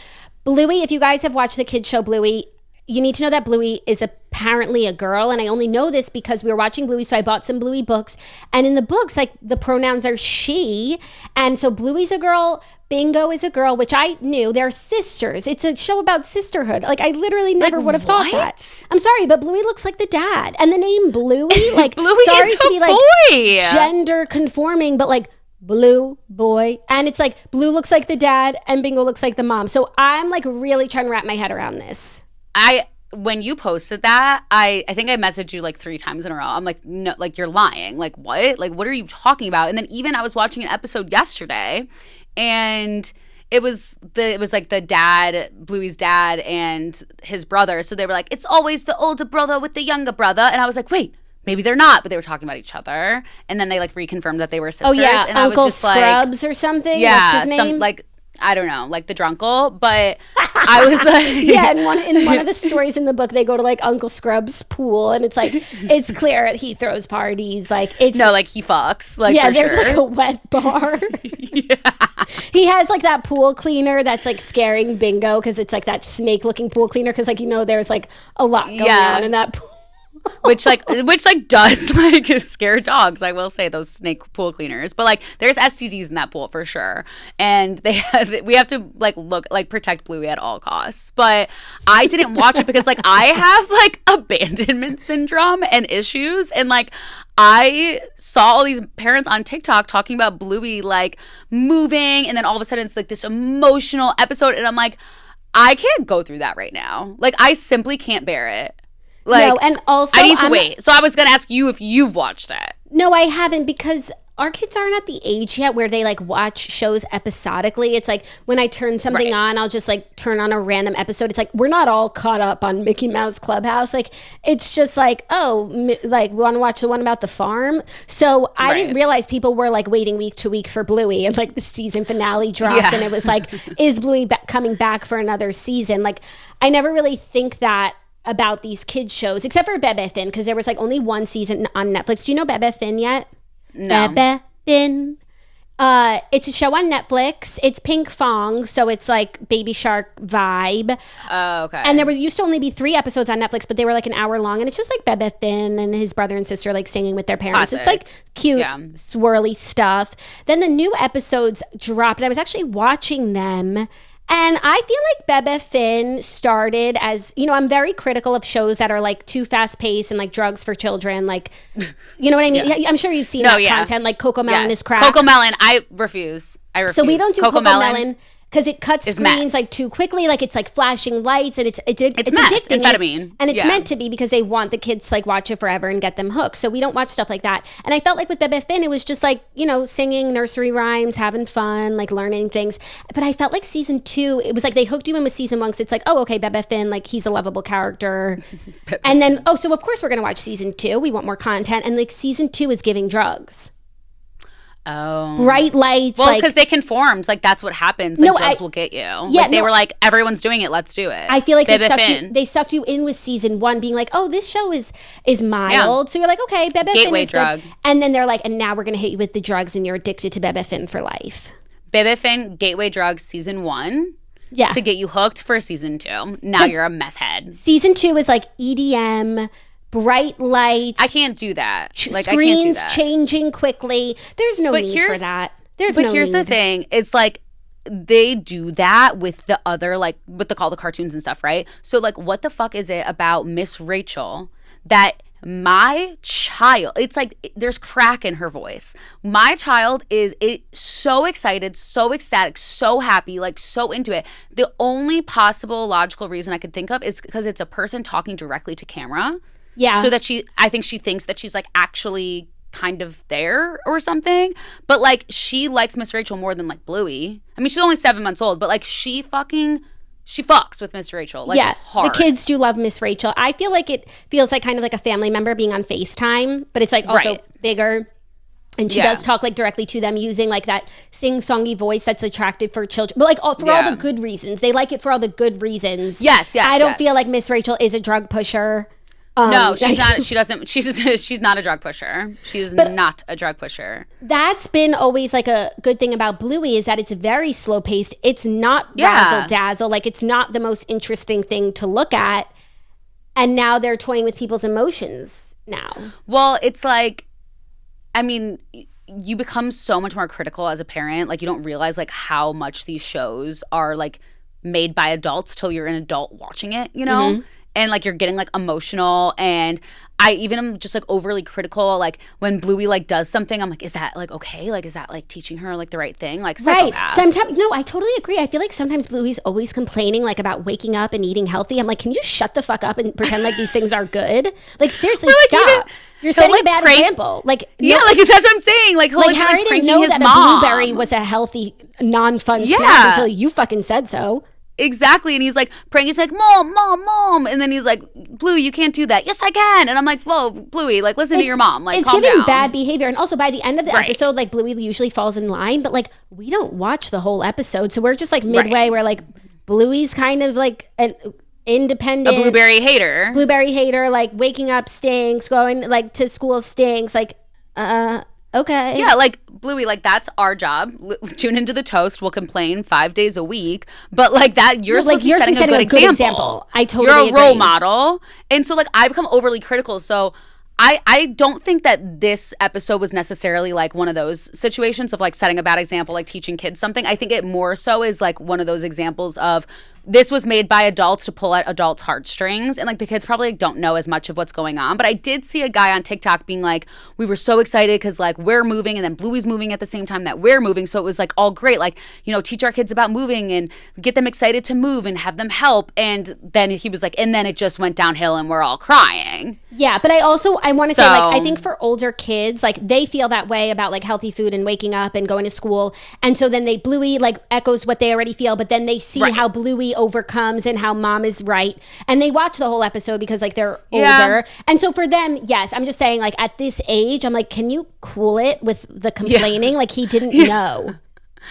Bluey, if you guys have watched the kids show Bluey, you need to know that Bluey is apparently a girl, and I only know this because we were watching Bluey, so I bought some Bluey books, and in the books, like, the pronouns are she, and so Bluey's a girl, Bingo is a girl, which I knew. They're sisters. It's a show about sisterhood. Like, I literally never would have thought that. I'm sorry, but Bluey looks like the dad, and the name Bluey, like, Bluey sorry is to be, like, boy. gender conforming, but, like, Blue boy, and it's like Blue looks like the dad and Bingo looks like the mom. So I'm like really trying to wrap my head around this. When you posted that, I think I messaged you like 3 times in a row. I'm like, no, like you're lying. Like what? Like what are you talking about? And then even I was watching an episode yesterday, and it was like the dad, Bluey's dad, and his brother. So they were like, it's always the older brother with the younger brother, and I was like, wait. Maybe they're not, but they were talking about each other. And then they like reconfirmed that they were sisters. Oh yeah, and Uncle I was just Scrubs like, or something? Yeah, what's his name? like, I don't know, like the drunkle. But I was like... Yeah, in one of the stories in the book, they go to like Uncle Scrubs' pool, and it's like, it's clear he throws parties. Like it's... No, like he fucks, like yeah, for there's sure. like a wet bar. Yeah. He has like that pool cleaner that's like scaring Bingo, because it's like that snake-looking pool cleaner, because like, you know, there's like a lot going on in that pool. which does like scare dogs. I will say those snake pool cleaners, but like there's STDs in that pool for sure, and we have to like protect Bluey at all costs. But I didn't watch it because like I have like abandonment syndrome and issues, and like I saw all these parents on TikTok talking about Bluey like moving, and then all of a sudden it's like this emotional episode, and I'm like, I can't go through that right now. Like I simply can't bear it. Like, no, and also I need to wait. So I was going to ask you if you've watched it. No, I haven't, because our kids aren't at the age yet where they like watch shows episodically. It's like when I turn something on, I'll just like turn on a random episode. It's like we're not all caught up on Mickey Mouse Clubhouse. Like it's just like, oh, like we want to watch the one about the farm. So I didn't realize people were like waiting week to week for Bluey, and like the season finale dropped, and it was like, is Bluey coming back for another season? Like I never really think that about these kids shows, except for Bebe Finn, because there was like only one season on Netflix. Do you know Bebe Finn yet? No. Bebe Finn. It's a show on Netflix. It's Pink Fong, so it's like Baby Shark vibe. Oh, okay. And there used to only be 3 episodes on Netflix, but they were like an hour long, and it's just like Bebe Finn and his brother and sister like singing with their parents. Classic. It's like cute, swirly stuff. Then the new episodes dropped, and I was actually watching them. And I feel like Bebe Finn started as, you know, I'm very critical of shows that are like too fast paced and like drugs for children. Like, you know what I mean? Yeah. I'm sure you've seen content like Coco Melon is crap. Coco Melon, I refuse. So we don't do Coco Melon. because it cuts screens like too quickly, like it's like flashing lights, and it's addicting, amphetamine. And it's meant to be because they want the kids to like watch it forever and get them hooked. So we don't watch stuff like that. And I felt like with Bebe Finn, it was just like, you know, singing nursery rhymes, having fun, like learning things. But I felt like season 2, it was like they hooked you in with season 1, because it's like, oh, okay, Bebe Finn, like he's a lovable character. And then, oh, so of course we're gonna watch season 2. We want more content, and like season 2 is giving drugs. Oh. Bright lights. Well, because they conformed. Like, that's what happens. Like, drugs will get you. Yeah, like, they were like, everyone's doing it. Let's do it. I feel like they sucked you in with season 1, being like, oh, this show is mild. Yeah. So you're like, okay, Bebe Finn is drug. Good. And then they're like, and now we're going to hit you with the drugs, and you're addicted to Bebe Finn for life. Bebe Finn, gateway drug, season 1. Yeah. To get you hooked for season 2. Now you're a meth head. Season 2 is like EDM, bright lights. I can't do that. Like, screens I can't do that. Changing quickly. There's no need for that. But here's the thing. It's like they do that with the other, like, with all the cartoons and stuff, right? So, like, what the fuck is it about Miss Rachel that my child, it's like there's crack in her voice. My child is so excited, so ecstatic, so happy, like so into it. The only possible logical reason I could think of is because it's a person talking directly to camera. Yeah. So that I think she thinks that she's like actually kind of there or something. But like she likes Miss Rachel more than like Bluey. I mean, she's only 7 months old, but like she fucks with Miss Rachel. Like, hard. The kids do love Miss Rachel. I feel like it feels like kind of like a family member being on FaceTime, but it's like also bigger. And she does talk like directly to them using like that sing-songy voice that's attractive for children. But like all the good reasons. They like it for all the good reasons. Yes. I don't feel like Miss Rachel is a drug pusher. No, she's not. She doesn't. She's not a drug pusher. She's not a drug pusher. That's been always like a good thing about Bluey, is that it's very slow paced. It's not razzle dazzle. Like, it's not the most interesting thing to look at. And now they're toying with people's emotions now. Well, it's like, I mean, you become so much more critical as a parent. Like, you don't realize like how much these shows are like made by adults till you're an adult watching it, you know? Mm-hmm. And like you're getting like emotional, and I even am just like overly critical. Like when Bluey like does something, I'm like, is that like okay? Like, is that like teaching her like the right thing? Like, psychopath. Right. Sometimes, no, I totally agree. I feel like sometimes Bluey's always complaining like about waking up and eating healthy. I'm like, can you shut the fuck up and pretend like these things are good? Like, seriously, stop. You're setting a bad example. Like, like that's what I'm saying. Like, Harry didn't know that a blueberry was a healthy, non-fun snack until you fucking said so. Exactly. And he's like praying. He's like, mom. And then he's like, Bluey, you can't do that. Yes, I can. And I'm like, whoa, Bluey, like, listen to your mom. Like, calm down. It's giving bad behavior. And also by the end of the episode, like, Bluey usually falls in line. But like, we don't watch the whole episode. So we're just like midway where like Bluey's kind of like an independent. A blueberry hater. Like, waking up stinks. Going like to school stinks. Like, okay. Yeah, like, Bluey, like, that's our job. Tune into the toast. We'll complain 5 days a week. But, like, that, you're supposed to be setting a good example. I totally agree. You're a role model. And so, like, I become overly critical. So I don't think that this episode was necessarily, like, one of those situations of, like, setting a bad example, like, teaching kids something. I think it more so is, like, one of those examples of this was made by adults to pull at adults' heartstrings. And, like, the kids probably don't know as much of what's going on. But I did see a guy on TikTok being like, we were so excited because, like, we're moving and then Bluey's moving at the same time that we're moving. So it was, like, all great. Like, you know, teach our kids about moving and get them excited to move and have them help. And then he was like, and then it just went downhill and we're all crying. Yeah, but I want to say, like, I think for older kids, like, they feel that way about, like, healthy food and waking up and going to school. And so then Bluey, like, echoes what they already feel, but then they see how Bluey overcomes and how mom is right. And they watch the whole episode because, like, they're older. And so for them, yes, I'm just saying, like, at this age, I'm like, can you cool it with the complaining? Like, he didn't know.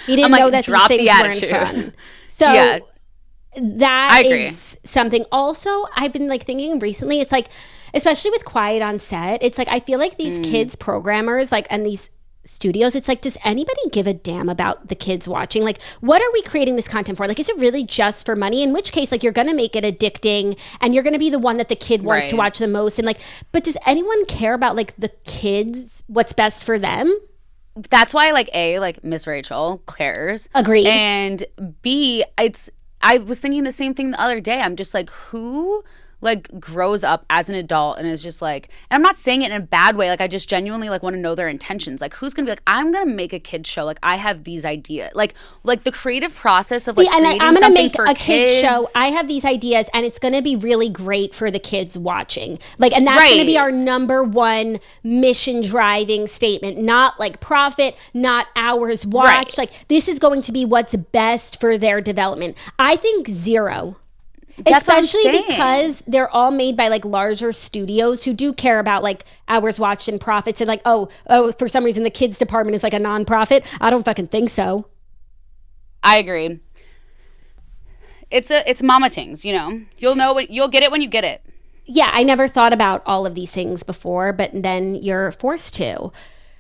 He didn't know that these things weren't fun. So that is something. Also, I've been, like, thinking recently, it's like, especially with Quiet on Set, it's like, I feel like these kids programmers, like, and these studios, it's like, does anybody give a damn about the kids watching? Like, what are we creating this content for? Like, is it really just for money? In which case, like, you're gonna make it addicting and you're gonna be the one that the kid wants to watch the most. And like, but does anyone care about, like, the kids, what's best for them? That's why, like, A, like, Miss Rachel cares. Agreed. And B, I was thinking the same thing the other day. I'm just like, who like grows up as an adult and is just like, and I'm not saying it in a bad way, like I just genuinely like want to know their intentions. Like who's gonna be like, I'm gonna make a kid show, like I have these ideas, like the creative process of like creating I'm gonna something make for a kids. kid show. I have these ideas and it's gonna be really great for the kids watching, like, and that's gonna be our number one mission driving statement, not like profit, not hours watched, like this is going to be what's best for their development. I think zero. That's especially because they're all made by like larger studios who do care about like hours watched and profits, and like oh for some reason the kids department is like a nonprofit. I don't fucking think so. I agree. It's mama things, you know. You'll get it when you get it. Yeah, I never thought about all of these things before, but then you're forced to.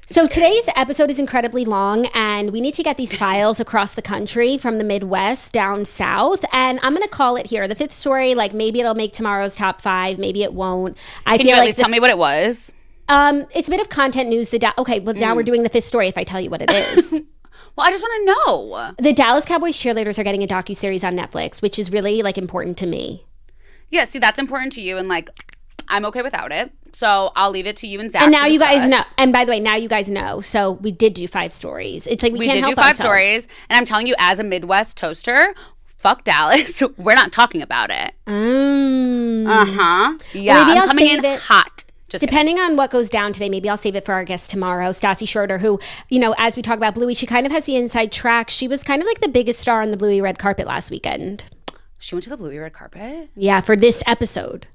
So today's episode is incredibly long, and we need to get these files across the country from the Midwest down south, and I'm going to call it here. The fifth story, like maybe it'll make tomorrow's top 5, maybe it won't. Can you at least tell me what it was? It's a bit of content news. Now we're doing the fifth story if I tell you what it is. Well, I just want to know. The Dallas Cowboys cheerleaders are getting a docuseries on Netflix, which is really like important to me. Yeah, see, that's important to you, and like I'm okay without it. So I'll leave it to you and Zach. And now you guys know. And by the way, now you guys know. So we did do 5 stories. It's like we can't help ourselves. We did do 5 stories. And I'm telling you, as a Midwest toaster, fuck Dallas. We're not talking about it. Uh-huh. Yeah, well, maybe I'm coming in hot. Depending on what goes down today, maybe I'll save it for our guest tomorrow, Stassi Schroeder, who, you know, as we talk about Bluey, she kind of has the inside track. She was kind of like the biggest star on the Bluey red carpet last weekend. She went to the Bluey red carpet? Yeah, for this episode.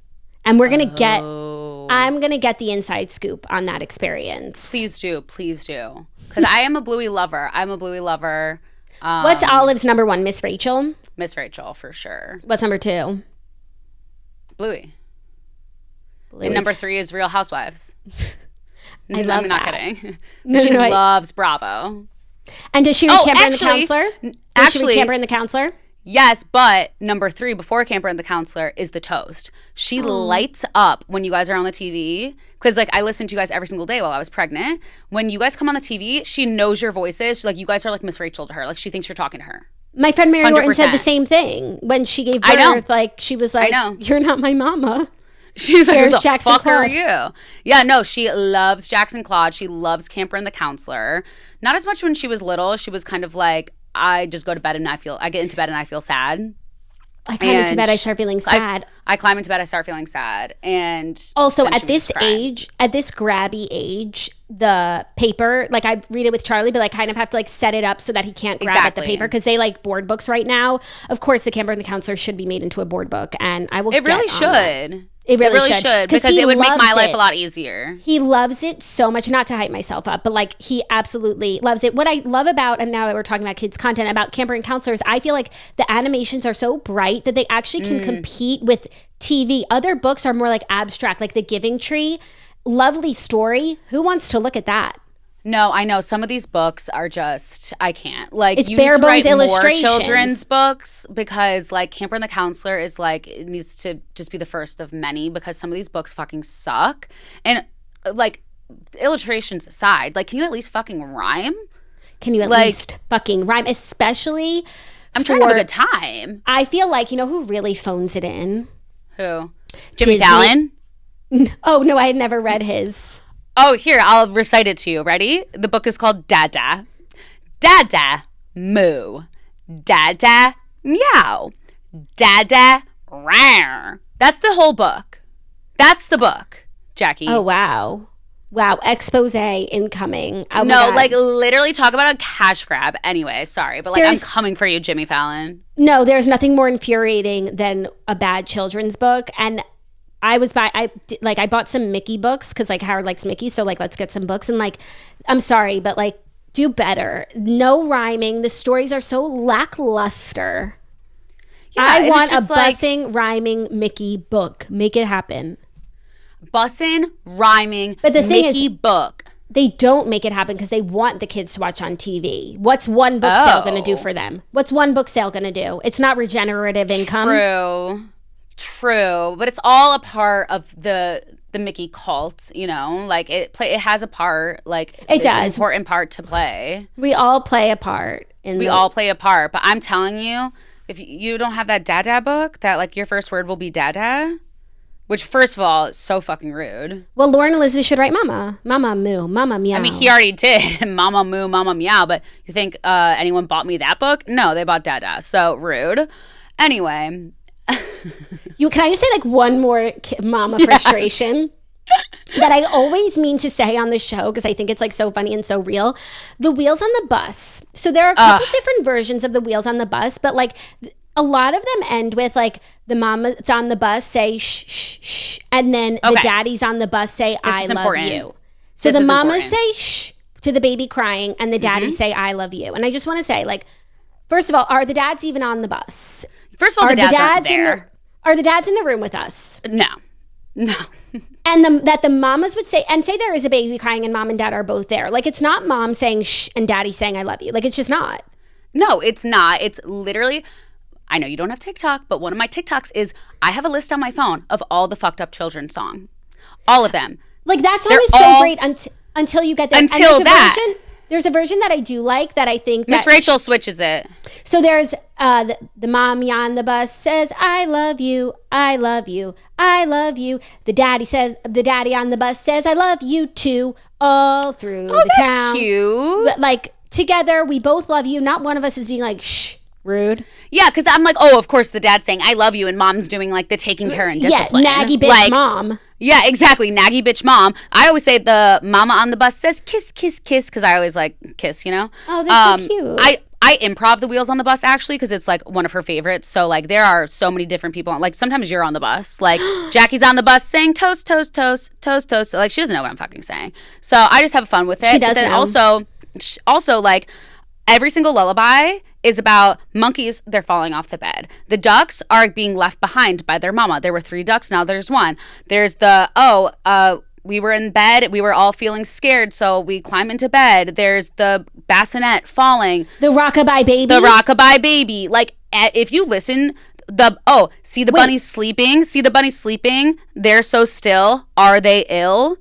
And we're going to I'm going to get the inside scoop on that experience. Please do. Because I am a Bluey lover. What's Olive's number 1? Miss Rachel? Miss Rachel, for sure. What's number 2? Bluey. And number 3 is Real Housewives. I'm not kidding. She loves Bravo. And does she read Camper and the Counselor? Does she read Camper and the Counselor? Yes, but number 3 before Camper and the Counselor is The Toast. She lights up when you guys are on the TV. Because like I listened to you guys every single day while I was pregnant. When you guys come on the TV, she knows your voices. She's like, you guys are like Miss Rachel to her. Like she thinks you're talking to her. My friend Mary Orton said the same thing when she gave birth. Like she was like, you're not my mama. She's like, who the fuck are you? Yeah, no, she loves Jackson Claude. She loves Camper and the Counselor. Not as much when she was little. She was kind of like, I just go to bed and I get into bed and I feel sad. I climb into bed, I start feeling sad. I climb into bed, I start feeling sad. And also at this age, at this grabby age, the paper, like I read it with Charlie, but I kind of have to like set it up so that he can't grab at the paper because they like board books right now. Of course, the Camper and the Counselor should be made into a board book, and I will. It really should. It really should because it would make my life a lot easier. He loves it so much, not to hype myself up, but like he absolutely loves it. What I love about, and now that we're talking about kids content, about Camper and Counselors, I feel like the animations are so bright that they actually can compete with TV. Other books are more like abstract, like The Giving Tree. Lovely story. Who wants to look at that? No, I know some of these books are just I can't. Like it's you bare need to bones write illustrations. More children's books because like Camper and the Counselor is like it needs to just be the first of many because some of these books fucking suck. And like illustrations aside, like can you at least fucking rhyme? Can you at least fucking rhyme? Especially I'm trying to have a good time. I feel like, you know who really phones it in? Who? Jimmy Fallon? Oh no, I had never read his. Oh, here, I'll recite it to you. Ready? The book is called Dada. Dada, moo. Dada, meow. Dada, rawr. That's the whole book. That's the book, Jackie. Oh, wow. Wow, expose incoming. Oh, no, like literally talk about a cash grab. Anyway, sorry, but like I'm coming for you, Jimmy Fallon. No, there's nothing more infuriating than a bad children's book. And I bought some Mickey books because like Howard likes Mickey, so like let's get some books. And like, I'm sorry, but like do better. No rhyming. The stories are so lackluster. Yeah, I want a bussing, rhyming Mickey book. Make it happen. Bussin', rhyming, but the thing Mickey book. They don't make it happen because they want the kids to watch on TV. What's one book sale going to do for them? What's one book sale going to do? It's not regenerative income. True, but it's all a part of the Mickey cult, you know? Like it has a part, like it's an important part to play. We all play a part but I'm telling you, if you don't have that Dada book, that like your first word will be Dada, Which, first of all, is so fucking rude. Well, Lauren Elizabeth should write Mama. Mama moo, Mama meow. I mean, he already did. Mama moo, Mama meow. But you think anyone bought me that book? No, they bought Dada. So rude. Anyway. Can I just say like one more mama frustration? That I always mean to say on the show because I think it's like so funny and so real. The wheels on the bus. So there are a couple different versions of the wheels on the bus, but like a lot of them end with like the mama's on the bus say shh, shh, shh, and then the daddies on the bus say I love you. So the mamas say shh to the baby crying and the daddies say I love you. And I just want to say, like, first of all, are the dads even on the bus? First of all, the dads aren't there. Are the dads in the room with us? No. And that the mamas would say there is a baby crying and mom and dad are both there. Like, it's not mom saying shh and daddy saying I love you. Like, it's just not. No, it's not. It's literally, I know you don't have TikTok, but one of my TikToks is I have a list on my phone of all the fucked up children's song. All of them. Like, that song is so great until you get there. Until that. There's a version that I do like that I think Miss Rachel switches it. So there's the mommy on the bus says, I love you, I love you, I love you. The daddy on the bus says, I love you too, all through the town. Oh, that's cute. But, like, together, we both love you. Not one of us is being like, shh, rude. Yeah, because I'm like, oh, of course the dad's saying, I love you, and mom's doing like the taking care and discipline. Yeah, naggy bitch like, mom. Yeah, exactly. Naggy bitch mom. I always say the mama on the bus says kiss, kiss, kiss, because I always like kiss, you know? Oh, that's so cute. I improv the wheels on the bus, actually, because it's like one of her favorites. So like there are so many different people. Like sometimes you're on the bus. Like Jackie's on the bus saying toast, toast, toast, toast, toast. Like she doesn't know what I'm fucking saying. So I just have fun with it. She does know. Also like every single lullaby is about monkeys. They're falling off the bed. The ducks are being left behind by their mama. There were 3 ducks. Now there's 1. There's we were in bed. We were all feeling scared, so we climb into bed. There's the bassinet falling. The rockabye baby. The rockabye baby. Like, if you listen, see the bunnies sleeping. See the bunnies sleeping. They're so still. Are they ill?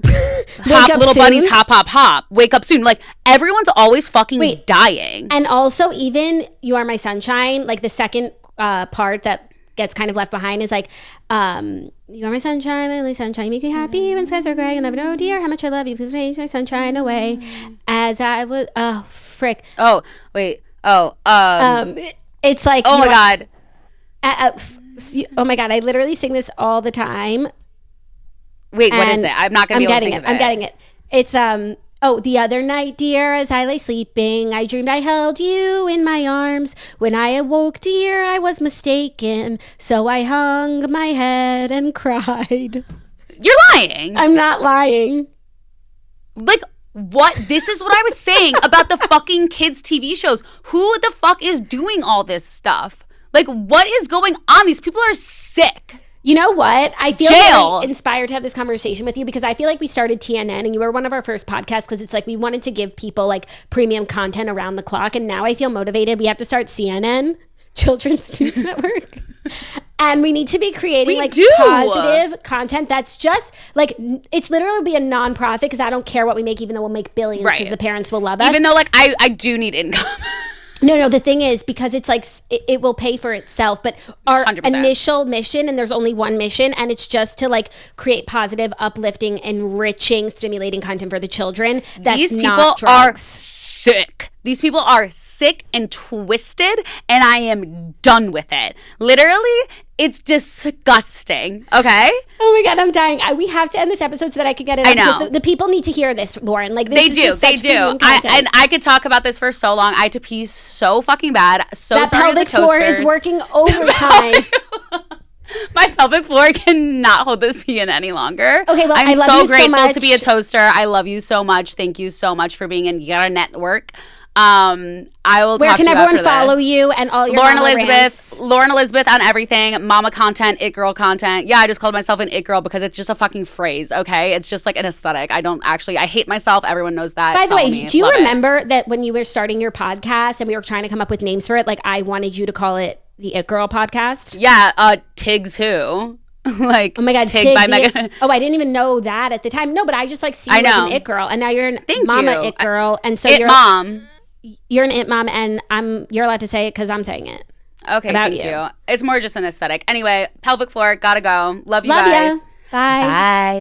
Hop, little soon. bunnies, hop, hop, hop. Wake up soon. Like, everyone's always fucking dying. And also, even You Are My Sunshine, like the second part that gets kind of left behind is like, you are my sunshine, my only sunshine, you make me happy when skies are gray. You'll never know, dear, how much I love you. Please take my sunshine away. As I would, frick. Oh, wait. It's like, oh my God. Oh my God, I literally sing this all the time. Wait, what is it? I'm not going to be able to think of it. I'm getting it. It's, the other night, dear, as I lay sleeping, I dreamed I held you in my arms. When I awoke, dear, I was mistaken. So I hung my head and cried. You're lying. I'm not lying. Like, what? This is what I was saying about the fucking kids' TV shows. Who the fuck is doing all this stuff? Like, what is going on? These people are sick. You know what? I feel really inspired to have this conversation with you because I feel like we started TNN and you were one of our first podcasts because it's like we wanted to give people like premium content around the clock. And now I feel motivated. We have to start CNN, Children's News Network. And we need to be creating positive content that's just like, it's literally be a nonprofit because I don't care what we make, even though we'll make billions because the parents will love us. Even though like I do need income. No, the thing is, because it's like, it will pay for itself, but our 100%. Initial mission, and there's only one mission, and it's just to like create positive, uplifting, enriching, stimulating content for the children. These people are sick. These people are sick and twisted, and I am done with it. Literally, it's disgusting. Okay? Oh my God, I'm dying. We have to end this episode so that I can get it out. I know. Because the people need to hear this, Lauren. Like, this they do. I could talk about this for so long. I had to pee so fucking bad. That pelvic floor is working overtime. My pelvic floor cannot hold this pee in any longer. Okay, well, I'm I love so you grateful so much. to be a toaster. I love you so much. Thank you so much for being in Your Network. I will Where talk to you can everyone follow you and all your Lauren Elizabeth on everything, mama content, it girl content. Yeah, I just called myself an it girl because it's just a fucking phrase, okay? It's just like an aesthetic. I hate myself. Everyone knows that. By the way, do you remember that when you were starting your podcast and we were trying to come up with names for it, like I wanted you to call it the It Girl Podcast? Yeah, Tig's Who? Like, oh my God, Tig by Megan. Oh, I didn't even know that at the time. No, but I just like see you as an it girl, and now you're an mama it girl, and so you're mom. You're an it mom, and you're allowed to say it because I'm saying it. Okay, thank you. It's more just an aesthetic. Anyway, pelvic floor, gotta go. Love you guys. Bye. Bye.